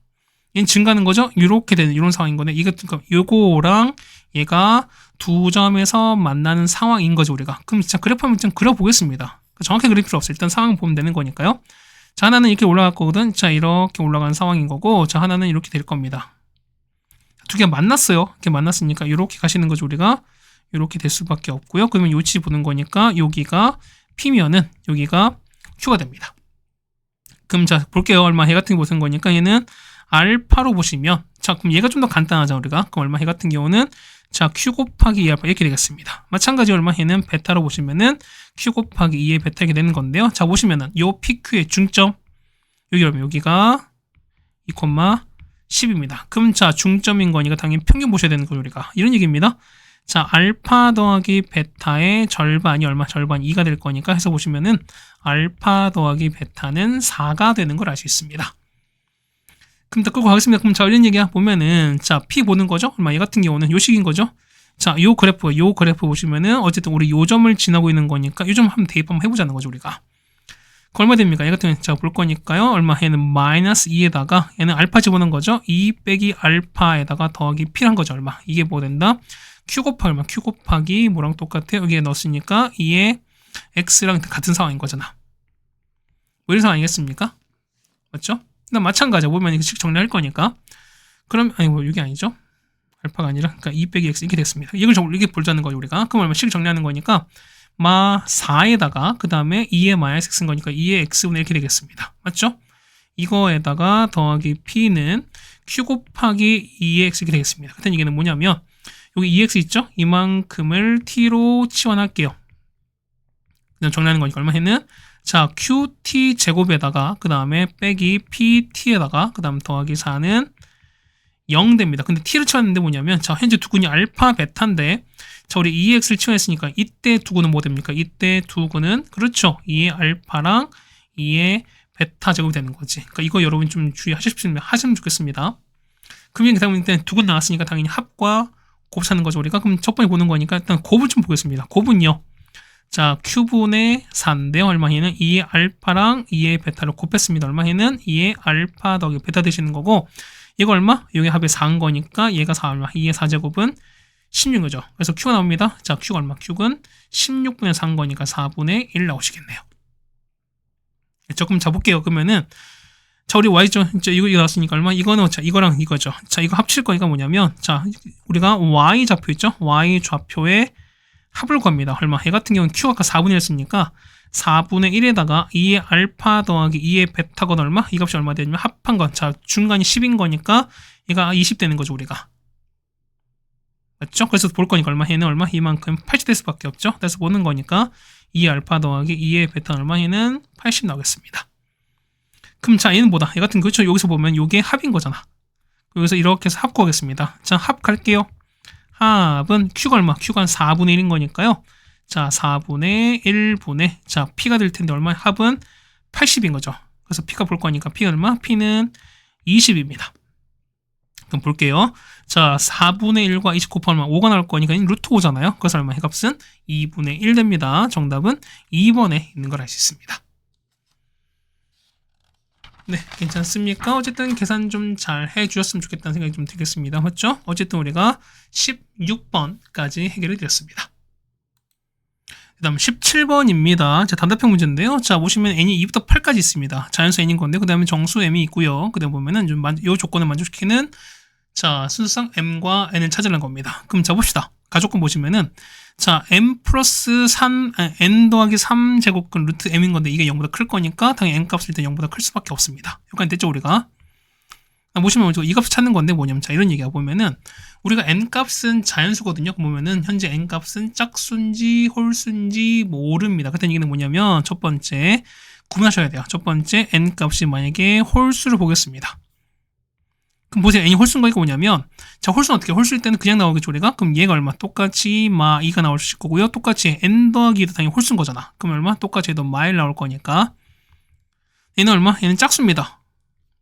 얘는 증가하는 거죠? 이렇게 되는 이런 상황인 거네. 그러니까 요거랑 얘가 두 점에서 만나는 상황인 거죠, 우리가. 그럼 자, 그래프 한번 좀 그려보겠습니다. 정확히 그릴 필요 없어요. 일단 상황 보면 되는 거니까요. 자, 하나는 이렇게 올라갈 거거든. 자, 이렇게 올라가는 상황인 거고, 자, 하나는 이렇게 될 겁니다. 두 개가 만났어요. 이렇게 만났으니까 이렇게 가시는 거죠, 우리가. 이렇게 될 수밖에 없고요. 그러면 요치 보는 거니까 여기가 P면은 여기가 Q가 됩니다. 그럼 자, 볼게요. 얼마 해 같은 거 보는 거니까 얘는 알파로 보시면, 자, 그럼 얘가 좀 더 간단하죠, 우리가. 그럼 얼마 해 같은 경우는 자, Q 곱하기 2알파 이렇게 되겠습니다. 마찬가지 얼마 얘는 베타로 보시면은 Q 곱하기 2의 베타 이렇게 되는 건데요. 자, 보시면은 요 PQ의 중점 여기 얼마 여기가 2,10입니다. 그럼 자, 중점인 거니까 당연히 평균 보셔야 되는 거죠, 우리가. 이런 얘기입니다. 자, 알파 더하기 베타의 절반이 얼마? 절반 2가 될 거니까 해서 보시면은 알파 더하기 베타는 4가 되는 걸 알 수 있습니다. 그럼 다 끌고 가겠습니다. 그럼 자, 이런 얘기야 보면은 자, P 보는 거죠? 얼마? 얘 같은 경우는 요 식인 거죠? 자, 요 그래프 보시면은 어쨌든 우리 요 점을 지나고 있는 거니까 요 점 한번 대입 한번 해보자는 거죠, 우리가. 그 얼마 됩니까? 얘 같은 경우는 자, 볼 거니까요. 얼마? 얘는 마이너스 2에다가 얘는 알파 집어넣은 거죠? 2 빼기 알파에다가 더하기 P란 거죠, 얼마? 이게 뭐 된다? Q 곱하기 얼마? Q 곱하기 뭐랑 똑같아요? 여기에 넣었으니까 2의 X랑 같은 상황인 거잖아. 뭐 이런 상황이겠습니까? 맞죠? 그다음 마찬가지로 보면 이거 식 정리할 거니까. 그럼 아니 뭐 이게 아니죠? 알파가 아니라 그러니까 2 빼기 X 이렇게 됐습니다. 이게 보자는 거죠, 우리가. 그럼 얼마 식 정리하는 거니까 마 4에다가 그 다음에 2의 마이너스 X인 거니까 2의 X분의 이렇게 되겠습니다. 맞죠? 이거에다가 더하기 P는 Q 곱하기 2의 X 이렇게 되겠습니다. 그때 얘기는 뭐냐면 여기 2x 있죠? 이만큼을 t로 치환할게요. 그다음 정리하는 거니까 얼마 했는? 자, qt 제곱에다가 그 다음에 빼기 pt에다가 그 다음 더하기 4는 0 됩니다. 근데 t를 치환했는데 뭐냐면 자, 현재 두근이 알파 베타인데 자, 우리 2x를 치환했으니까 이때 두근은 뭐 됩니까? 이때 두근은 그렇죠. 2의 알파랑 2의 베타 제곱이 되는 거지. 그러니까 이거 여러분 좀 하시면 좋겠습니다. 그러면 그 다음에 두근 나왔으니까 당연히 합과 곱 찾는 거죠, 우리가. 그럼 첫 번째 보는 거니까 일단 곱을 좀 보겠습니다. 곱은요. 자, Q분의 4인데 얼마에는 2의 알파랑 2의 베타를 곱했습니다. 얼마에는 2의 알파 더하기 베타 되시는 거고 얘가 얼마? 여기 합의 4인 거니까 얘가 4 얼마? 2의 4제곱은 16이죠. 그래서 Q가 나옵니다. 자, Q가 얼마? Q는 16분의 4인 거니까 4분의 1 나오시겠네요. 조금 잡을게요. 그러면은 자, 우리 y죠. 이거 나왔으니까 얼마? 이거는 자, 이거랑 이거죠. 자, 이거 합칠 거니까 뭐냐면 자, 우리가 y 좌표 있죠? y 좌표에 합을 구합니다. 얼마? 얘 같은 경우는 q 아까 4분의 1 했으니까 4분의 1에다가 2의 알파 더하기 2의 베타건 얼마? 이 값이 얼마 되냐면 합한 건 자, 중간이 10인 거니까 얘가 20 되는 거죠, 우리가. 맞죠? 그래서 볼 거니까 얼마? 얘는 얼마? 이만큼 80 될 수밖에 없죠. 그래서 보는 거니까 2의 알파 더하기 2의 베타 얼마? 얘는 80 나오겠습니다. 그럼 자, 얘는 뭐다? 얘 같은 거, 그렇죠? 여기서 보면 이게 합인 거잖아. 여기서 이렇게 해서 합 구하겠습니다. 자, 합 갈게요. 합은 Q가 얼마? Q가 한 4분의 1인 거니까요. 자, 4분의 1분의 자, P가 될 텐데 얼마? 합은 80인 거죠. 그래서 P가 볼 거니까 P가 얼마? P는 20입니다. 그럼 볼게요. 자, 4분의 1과 20 곱하면 5가 나올 거니까 루트 5잖아요. 그래서 얼마? 해값은 2분의 1 됩니다. 정답은 2번에 있는 걸 알 수 있습니다. 네, 괜찮습니까? 어쨌든 계산 좀 잘 해주셨으면 좋겠다는 생각이 좀 들겠습니다. 맞죠? 어쨌든 우리가 16번까지 해결이 되었습니다. 그 다음 17번입니다. 자, 단답형 문제인데요. 자, 보시면 n이 2부터 8까지 있습니다. 자연수 n인 건데, 그 다음에 정수 m이 있고요. 그 다음에 보면은 이 조건을 만족시키는 자, 순수상 m과 n을 찾으라는 겁니다. 그럼 자, 봅시다. 가족권 보시면은 자, m 플러스 3, n 더하기 3제곱근 루트 m인 건데 이게 0보다 클 거니까 당연히 n 값을 때 0보다 클 수밖에 없습니다. 여기까지 됐죠, 우리가? 보시면 이 값을 찾는 건데 뭐냐면 자 이런 얘기가 보면은 우리가 n 값은 자연수거든요. 보면은 현재 n 값은 짝수인지 홀수인지 모릅니다. 그때 얘기는 뭐냐면 첫 번째 구분하셔야 돼요. 첫 번째 n 값이 만약에 홀수를 보겠습니다. 그럼 보세요. n이 홀수인 거니까 뭐냐면 자 홀수는 어떻게 홀수일 때는 그냥 나오겠죠 우리가. 그럼 얘가 얼마? 똑같이 마 2가 나올 수 있을 거고요. 똑같이 n 더하기 2도 당연히 홀수인 거잖아. 그럼 얼마? 똑같이 해도 마일 나올 거니까 얘는 얼마? 얘는 짝수입니다.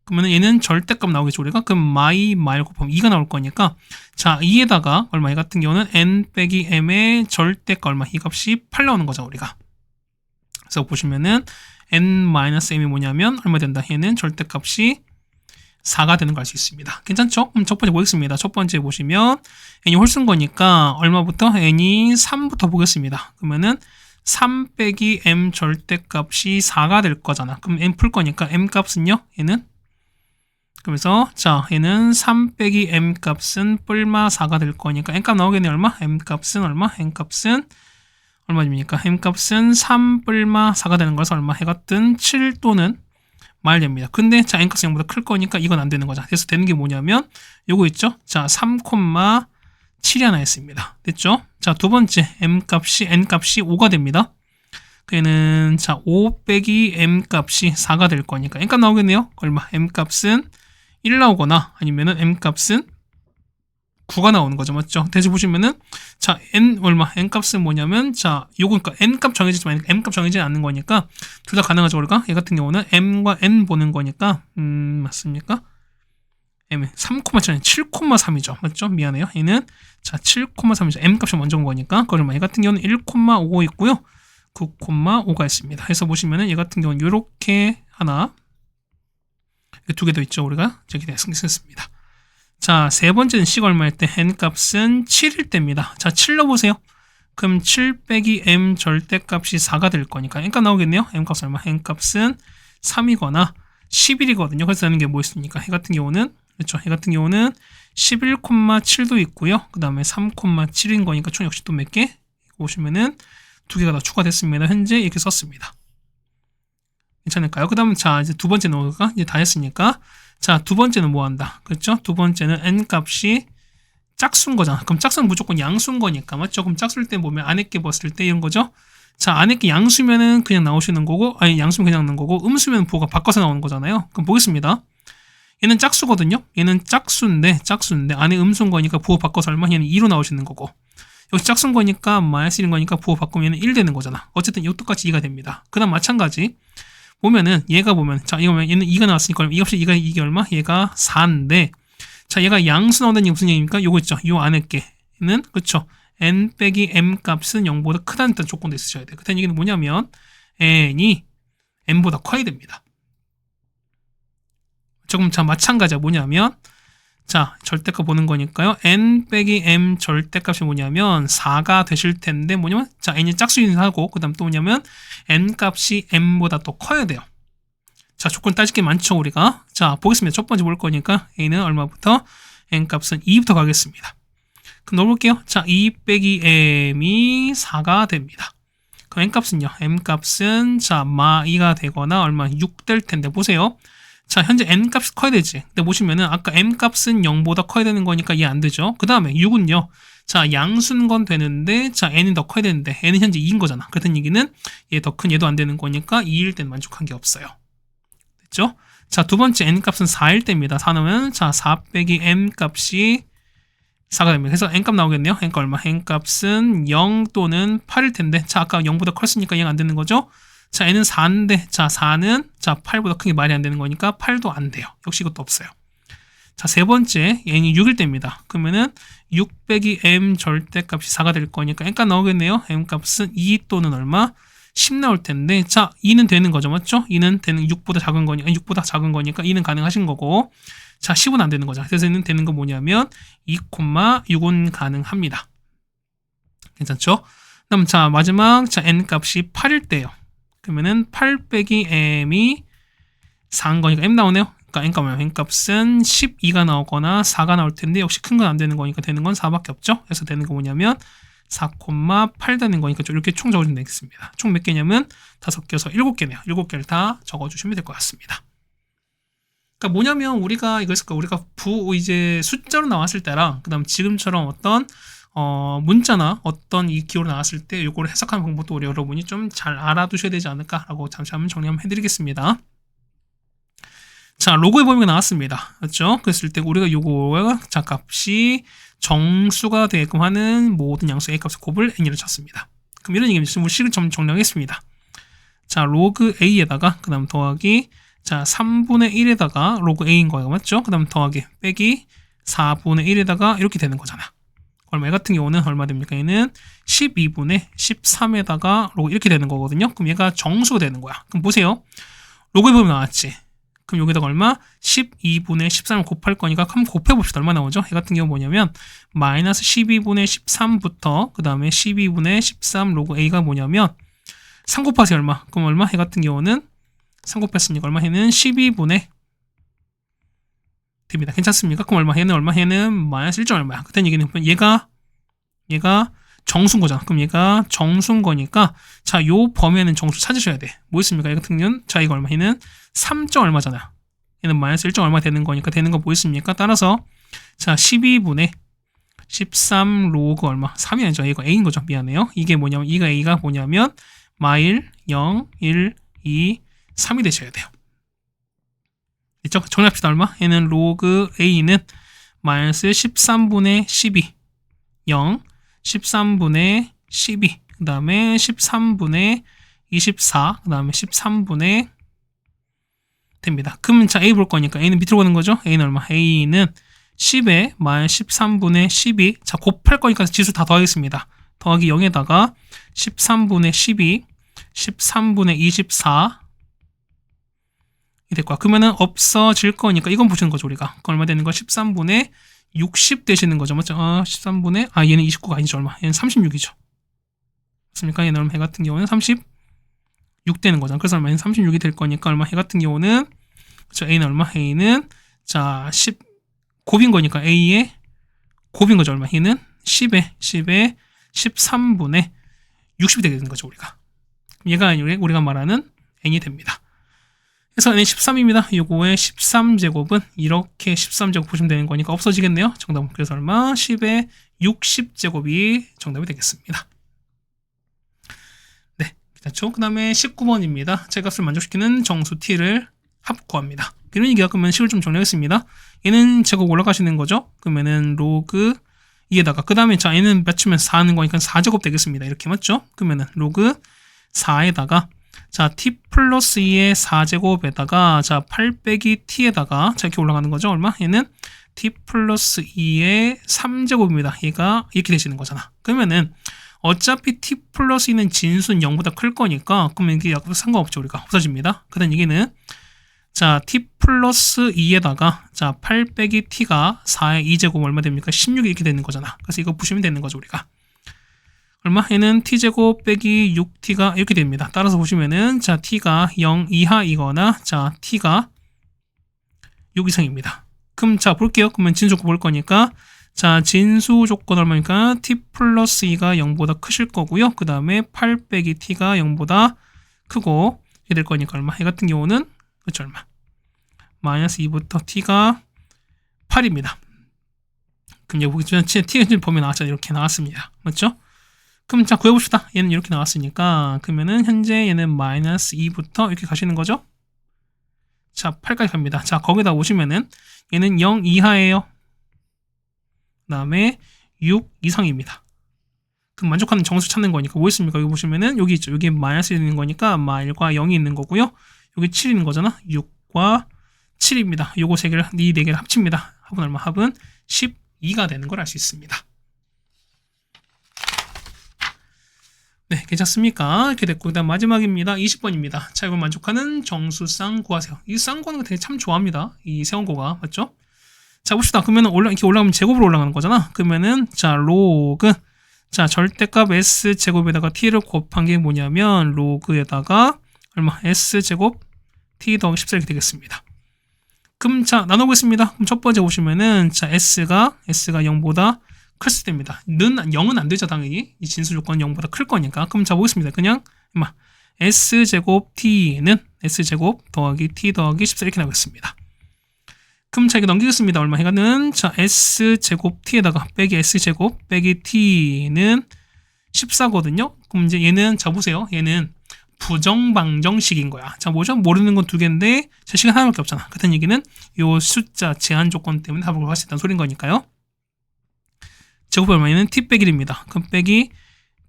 그러면 얘는 절대값 나오겠죠 우리가. 그럼 마이 마일 곱하면 2가 나올 거니까 자 2에다가 얼마? 얘 같은 경우는 n 빼기 m의 절대값 얼마? 이 값이 8 나오는 거죠 우리가. 그래서 보시면은 n-m이 뭐냐면 얼마 된다? 얘는 절대값이 4가 되는 걸 알 수 있습니다. 괜찮죠? 그럼 첫 번째 보겠습니다. 첫 번째 보시면 n이 홀수인 거니까 얼마부터? n이 3부터 보겠습니다. 그러면은 3 빼기 m 절대값이 4가 될 거잖아. 그럼 m 풀 거니까 m 값은요? 얘는 그래서 자 얘는 3 빼기 m 값은 뿔마 4가 될 거니까 n 값 나오겠네. 얼마? m 값은 얼마? n 값은 얼마입니까? m 값은 3 뿔마 4가 되는 거라서 얼마? 해 같은 7 또는 말 됩니다. 근데 자 n 값이 0보다 클 거니까 이건 안 되는 거죠. 그래서 되는 게 뭐냐면 요거 있죠? 자 3,7이 하나 있습니다. 됐죠? 자 두 번째 n 값이 5가 됩니다. 그는 자 5 빼기 m 값이 4가 될 거니까 n 값 나오겠네요. 얼마? m 값은 1 나오거나 아니면은 m 값은 9가 나오는 거죠. 맞죠? 대신 보시면은 자 n 얼마? n 값은 뭐냐면 자 요거 그러니까 n 값 정해지지만 m 값 정해지지 않는 거니까 둘 다 가능하죠. 우리가 얘 같은 경우는 m과 n 보는 거니까 맞습니까? m 3,7 7,3이죠. 맞죠? 미안해요. 얘는 자 7,3이죠. m 값이 먼저 온 거니까 그러면 얘 같은 경우는 1,5 있고요. 9,5가 있습니다. 해서 보시면은 얘 같은 경우는 요렇게 하나 두 개 더 있죠. 우리가 저기 쓰겠습니다. 자, 세 번째는 c가 얼마일 때? n 값은 7일 때입니다. 자, 7 넣어보세요. 그럼 7 빼기 m 절대값이 4가 될 거니까 n 값 나오겠네요. m 값은 얼마? n 값은 3이거나 11이거든요. 그래서 되는 게 뭐 있습니까? 해 같은 경우는 그렇죠. 해 같은 경우는 11,7도 있고요. 그 다음에 3,7인 거니까 총 역시 또 몇 개? 보시면은 두 개가 더 추가됐습니다. 현재 이렇게 썼습니다. 괜찮을까요? 그 다음 자 이제 두 번째 노가 이제 다 했으니까 자 두 번째는 뭐 한다? 그렇죠? 두 번째는 n 값이 짝수인 거잖아. 그럼 짝수는 무조건 양수인 거니까 맞죠? 그럼 짝수일 때 보면 안에 게 봤을 때 이런 거죠? 자 안에 게 양수면은 그냥 나오시는 거고 아니 양수면 그냥 나오는 거고 음수면 부호가 바꿔서 나오는 거잖아요. 그럼 보겠습니다. 얘는 짝수거든요. 얘는 짝수인데 안에 음수인 거니까 부호 바꿔서 얼마? 얘는 2로 나오시는 거고 여기 짝수인 거니까 마이너스 1인 거니까 부호 바꾸면 얘는 1 되는 거잖아. 어쨌든 이거 똑같이 2가 됩니다. 그 다음 마찬가지 보면은 얘가 보면 자 이거 보면 얘는 2가 나왔으니까 이 값이 이게 얼마? 얘가 4인데 자 얘가 양수 나온다는 얘기 무슨 얘기입니까? 요거 있죠. 요 안에 게는 그렇죠. n 빼기 m 값은 0보다 크다는 조건도 있으셔야 돼요. 그때 얘기는 뭐냐면 n이 m보다 커야 됩니다. 조금 자 마찬가지야. 뭐냐면 자 절대값 보는 거니까요. n 빼기 m 절대값이 뭐냐면 4가 되실 텐데 뭐냐면 자 n이 짝수인 하고 그 다음 또 뭐냐면 n 값이 m보다 더 커야 돼요. 자 조건 따질 게 많죠 우리가. 자 보겠습니다. 첫 번째 볼 거니까 a는 얼마부터? n 값은 2부터 가겠습니다. 그럼 넣어볼게요. 자 2 빼기 m이 4가 됩니다. 그럼 n 값은요. m 값은 자 마 2가 되거나 얼마 6 될 텐데 보세요. 자 현재 n 값이 커야 되지. 근데 보시면은 아까 m 값은 0보다 커야 되는 거니까 이해 안 되죠. 그 다음에 6은요. 자 양수인 건 되는데 자 n이 더 커야 되는데 n은 현재 2인 거잖아. 그렇다는 얘기는 얘 더 큰 얘도 안 되는 거니까 2일 땐 만족한 게 없어요. 됐죠? 자 두 번째 n 값은 4일 때입니다. 4 넣으면 자 4 빼기 m 값이 4가 됩니다. 그래서 n 값 나오겠네요. n 값 얼마? n 값은 0 또는 8일 텐데 자 아까 0보다 컸으니까 얘가 안 되는 거죠. 자 n은 4인데 자 4는 자 8보다 크게 말이 안 되는 거니까 8도 안 돼요. 역시 이것도 없어요. 자 세 번째 n이 6일 때입니다. 그러면은 6 빼기 m 절대값이 4가 될 거니까 n 값 나오겠네요. m 값은 2 또는 얼마? 10 나올 텐데 자 2는 되는 거죠. 맞죠? 2는 되는 6보다 작은 거니까 6보다 작은 거니까 2는 가능하신 거고 자 10은 안 되는 거죠. 그래서 얘는 되는 거 뭐냐면 2,6은 가능합니다. 괜찮죠? 그럼 자 마지막 자 n 값이 8일 때요. 그러면은 8 빼기 m이 4인 거니까 m 나오네요. 그러니까 n 값은 n 값은 12가 나오거나 4가 나올 텐데 역시 큰 건 안 되는 거니까 되는 건 4밖에 없죠. 그래서 되는 거 뭐냐면 4,8 되는 거니까 이렇게 총 적어주면 되겠습니다. 총 몇 개냐면 5개여서 7개네요. 7개를 다 적어주시면 될 것 같습니다. 그러니까 뭐냐면 우리가 이거 있을까? 우리가 이제 숫자로 나왔을 때랑 그다음 지금처럼 어떤 문자나 어떤 이 기호로 나왔을 때 이거를 해석하는 방법도 우리 여러분이 좀 잘 알아두셔야 되지 않을까라고 잠시 한번 정리 한번 해드리겠습니다. 자, 로그에 보면 나왔습니다. 그렇죠? 그랬을 때 우리가 요거 자 값이 정수가 되게끔 하는 모든 양수 a 값의 곱을 n이라고 쳤습니다. 그럼 이런 얘기입니다. 우리 식을 좀 정리하겠습니다. 자, 로그 a에다가 그 다음 더하기 자 3분의 1에다가 로그 a인 거예요. 맞죠? 그 다음 더하기 빼기 4분의 1에다가 이렇게 되는 거잖아. 얼마 같은 경우는 얼마 됩니까? 얘는 12분의 13에다가 로그 이렇게 되는 거거든요. 그럼 얘가 정수가 되는 거야. 그럼 보세요. 로그에 보면 나왔지. 그럼 여기다가 얼마? 12분의 13을 곱할 거니까 한번 곱해봅시다. 얼마 나오죠? 얘 같은 경우 뭐냐면 마이너스 12분의 13부터 그 다음에 12분의 13 로그 a가 뭐냐면 3 곱하세요. 얼마? 그럼 얼마? 얘 같은 경우는 3 곱했으니까 얼마? 얘는 12분의 됩니다. 괜찮습니까? 그럼 얼마? 얘는 얼마? 얘는 마이너스 1점 얼마야? 그때 얘기는 얘가 정수인 거잖아. 그럼 얘가 정수인 거니까 자, 요 범위에는 정수 찾으셔야 돼. 뭐 있습니까? 얘 같은 경우는 자, 이거 얼마? 얘는 3점 얼마잖아. 얘는 마이너스 1점 얼마 되는 거니까 되는 거 뭐 있습니까? 따라서 자, 12분의 13 로그 얼마? 3이 아니죠. 이거 a인 거죠. 미안해요. 이게 뭐냐면 이가 a가 뭐냐면 마일 0, 1, 2, 3이 되셔야 돼요. 있죠? 정리합시다. 얼마? 얘는 로그 a는 마이너스 13분의 12 0 13분의 12 그 다음에 13분의 24 그 다음에 13분의 됩니다. 그럼 자 a 볼 거니까 a는 밑으로 가는 거죠. a는 얼마? a는 10에 마이너스 13분의 12 자 곱할 거니까 지수 다 더하겠습니다. 더하기 0에다가 13분의 12 13분의 24 이 될 거야. 그러면은 없어질 거니까 이건 보시는 거죠. 우리가 얼마 되는 거? 13분의 60 되시는 거죠. 맞죠? 13분의 얘는 29가 아니죠. 얼마? 얘는 36이죠. 맞습니까? 얘는 얼마? 해 같은 경우는 36 되는 거잖아. 그래서 얼마? 얘는 36이 될 거니까 얼마? 해 같은 경우는 그렇죠. a는 얼마? a는 자 10 곱인 거니까 a의 곱인 거죠. 얼마? 얘는 10에 13분의 60이 되게 되는 거죠. 우리가 얘가 우리가 말하는 n이 됩니다. 그래서 n은 13입니다. 요거의 13제곱은 이렇게 13제곱 보시면 되는 거니까 없어지겠네요. 정답은 그래서 얼마? 10의 60제곱이 정답이 되겠습니다. 네, 괜찮죠? 그 다음에 19번입니다. 제 값을 만족시키는 정수 t를 합 구합니다. 이런 얘기가 그러면 식을 좀 정리하겠습니다. 얘는 제곱 올라가시는 거죠? 그러면은 로그 2에다가 그 다음에 자 얘는 몇 치면 4 하는 거니까 4제곱 되겠습니다. 이렇게 맞죠? 그러면은 로그 4에다가 자 t 플러스 2의 4제곱에다가 자 8 빼기 t에다가 자 이렇게 올라가는 거죠. 얼마? 얘는 t 플러스 2의 3제곱입니다. 얘가 이렇게 되시는 거잖아. 그러면은 어차피 t 플러스 2는 진수는 0보다 클 거니까 그러면 이게 상관없죠. 우리가 없어집니다. 그 다음 얘기는 자 t 플러스 2에다가 자 8 빼기 t가 4의 2제곱 얼마 됩니까? 16이 이렇게 되는 거잖아. 그래서 이거 보시면 되는 거죠. 우리가 얼마? 얘는 t제곱 빼기 6t가 이렇게 됩니다. 따라서 보시면은 자 t가 0 이하이거나 자 t가 6 이상입니다. 그럼 자 볼게요. 그러면 진수 조건 볼 거니까 자 진수 조건 얼마니까 t 플러스 2가 0보다 크실 거고요. 그 다음에 8 빼기 t가 0보다 크고 이렇게 될 거니까 얼마? 얘 같은 경우는 그렇죠 얼마? 마이너스 2부터 t가 8입니다. 그럼 여기 보시면 t가 지금 범위 나왔잖아요. 이렇게 나왔습니다. 맞죠? 그럼 자 구해봅시다. 얘는 이렇게 나왔으니까 그러면은 현재 얘는 마이너스 2부터 이렇게 가시는 거죠. 자 8까지 갑니다. 자 거기다 오시면은 얘는 0 이하예요. 그 다음에 6 이상입니다. 그럼 만족하는 정수 찾는 거니까 뭐 있습니까? 여기 보시면은 여기 있죠. 여기 마이너스 있는 거니까 마일과 0이 있는 거고요. 여기 7 있는 거잖아. 6과 7입니다. 요거 이 4개를 합칩니다. 합은 얼마? 합은 12가 되는 걸 알 수 있습니다. 네, 괜찮습니까? 이렇게 됐고, 그 다음 마지막입니다. 20번입니다. 자, 이걸 만족하는 정수쌍 구하세요. 이 쌍 구하는 거 되게 참 좋아합니다. 이 세원고가. 맞죠? 자, 봅시다. 그러면은 이렇게 올라가면 제곱으로 올라가는 거잖아. 그러면은, 자, 로그. 자, 절대값 s제곱에다가 t를 곱한 게 뭐냐면, 로그에다가, 얼마? s제곱 t 더하기 14 이렇게 되겠습니다. 그럼, 자, 나눠보겠습니다. 그럼 첫 번째 보시면은, 자, s가 0보다 클수 됩니다. 0은 안 되죠, 당연히. 이 진수 조건은 0보다 클 거니까. 그럼 자, 보겠습니다. 그냥, s제곱 t는 s제곱 더하기 t 더하기 14 이렇게 나오겠습니다. 그럼 자, 이거 넘기겠습니다. 얼마 해가는, 자, s제곱 t에다가 빼기 s제곱 빼기 t는 14거든요. 그럼 이제 얘는, 자, 보세요. 얘는 부정방정식인 거야. 자, 뭐죠? 모르는 건 두 개인데, 자, 시간 하나밖에 없잖아. 같은 얘기는 요 숫자 제한 조건 때문에 답을 구할 수 있다는 소린 거니까요. 제곱이 얼마냐면 t 빼기 1입니다. 그럼 빼기,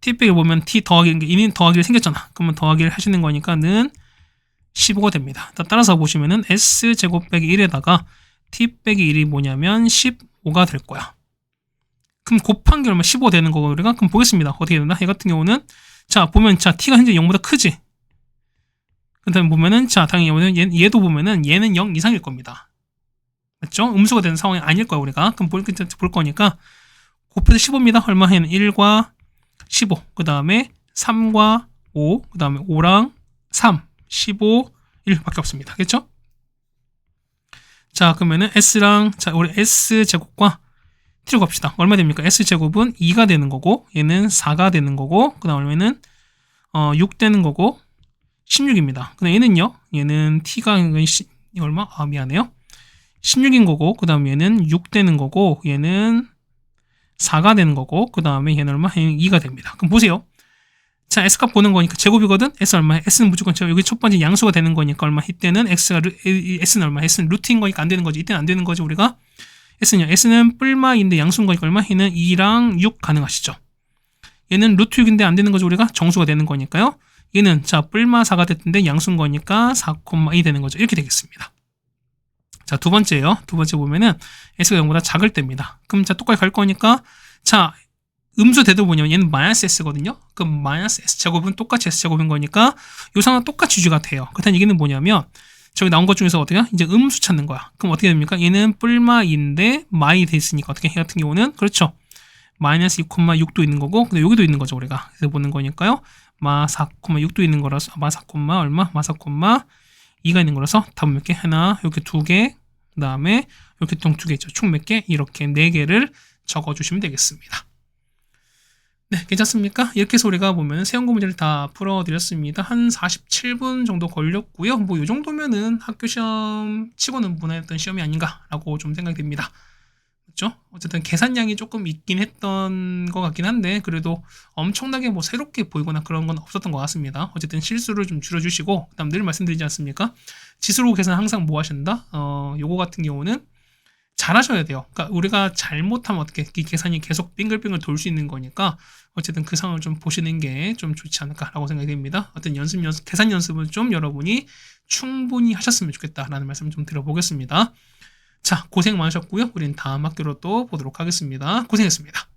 t 빼기 보면 t 더하기, 이미 더하기를 생겼잖아. 그러면 더하기를 하시는 거니까는 15가 됩니다. 따라서 보시면은 s제곱 빼기 1에다가 t 빼기 1이 뭐냐면 15가 될 거야. 그럼 곱한 게 얼마? 15 되는 거고, 우리가? 그럼 보겠습니다. 어떻게 되나? 얘 같은 경우는, 자, 보면, 자, t가 현재 0보다 크지? 그 다음에 보면은, 자, 당연히 얘도 보면은 얘는 0 이상일 겁니다. 맞죠? 음수가 되는 상황이 아닐 거야, 우리가. 그럼 볼 거니까, 곱해서 15입니다. 얼마 해는 1과 15. 그 다음에 3과 5. 그 다음에 5랑 3. 15, 1밖에 없습니다. 그렇죠? 자, 그러면은 s랑, 자, 우리 s제곱과 t로 갑시다. 얼마 됩니까? s제곱은 2가 되는 거고, 얘는 4가 되는 거고, 그 다음에는 6 되는 거고, 16입니다. 근데 얘는요, 얘는 t가 얼마? 아, 미안해요. 16인 거고, 그 다음에 얘는 6 되는 거고, 얘는 4가 되는 거고, 그 다음에 얘는 얼마? 얘는 2가 됩니다. 그럼 보세요. 자, s값 보는 거니까 제곱이거든? s 얼마야? s는 무조건 여기 첫 번째 양수가 되는 거니까 얼마? 이때는 s는 얼마? s는 루트인 거니까 안 되는 거지. 이때는 안 되는 거지, 우리가. s는 뿔마인데 양수인 거니까 얼마? 얘는 2랑 6 가능하시죠? 얘는 루트 6인데 안 되는 거죠, 우리가? 정수가 되는 거니까요. 얘는, 자, 뿔마 4가 됐는데 양수인 거니까 4,2 되는 거죠. 이렇게 되겠습니다. 자, 두 번째예요. 두 번째 보면은 s가 0보다 작을 때입니다. 그럼 자, 똑같이 갈 거니까, 자, 음수 대도 뭐냐면 얘는 마이너스 s거든요. 그럼 마이너스 s제곱은 똑같이 s제곱인 거니까 요 상황은 똑같이 유지가 돼요. 그렇다는 얘기는 뭐냐면 저기 나온 것 중에서 어떻게 이제 음수 찾는 거야. 그럼 어떻게 됩니까? 얘는 뿔마인데 마이 돼 있으니까 어떻게 해 같은 경우는 그렇죠. 마이너스 2,6도 있는 거고 근데 여기도 있는 거죠, 우리가. 그래서 보는 거니까요. 마 4,6도 있는 거라서 마 4, 얼마? 마 4,2가 있는 거라서 답은 몇 개? 하나, 이렇게 두 개, 그 다음에 이렇게 총 두 개 있죠. 총 몇 개? 이렇게 네 개를 적어주시면 되겠습니다. 네, 괜찮습니까? 이렇게 해서 우리가 보면 세원고 문제를 다 풀어드렸습니다. 한 47분 정도 걸렸고요. 뭐 이 정도면은 학교 시험 치고는 무난했던 시험이 아닌가라고 좀 생각이 듭니다. 그렇죠? 어쨌든 계산량이 조금 있긴 했던 것 같긴 한데 그래도 엄청나게 뭐 새롭게 보이거나 그런 건 없었던 것 같습니다. 어쨌든 실수를 좀 줄여주시고 그다음 늘 말씀드리지 않습니까? 지수로 계산 항상 뭐 하신다? 요거 같은 경우는 잘하셔야 돼요. 그러니까 우리가 잘못하면 어떻게 이 계산이 계속 빙글빙글 돌 수 있는 거니까 어쨌든 그 상황을 좀 보시는 게 좀 좋지 않을까라고 생각이 됩니다. 어떤 계산 연습을 좀 여러분이 충분히 하셨으면 좋겠다라는 말씀 좀 드려보겠습니다. 자, 고생 많으셨고요. 우린 다음 학교로 또 보도록 하겠습니다. 고생했습니다.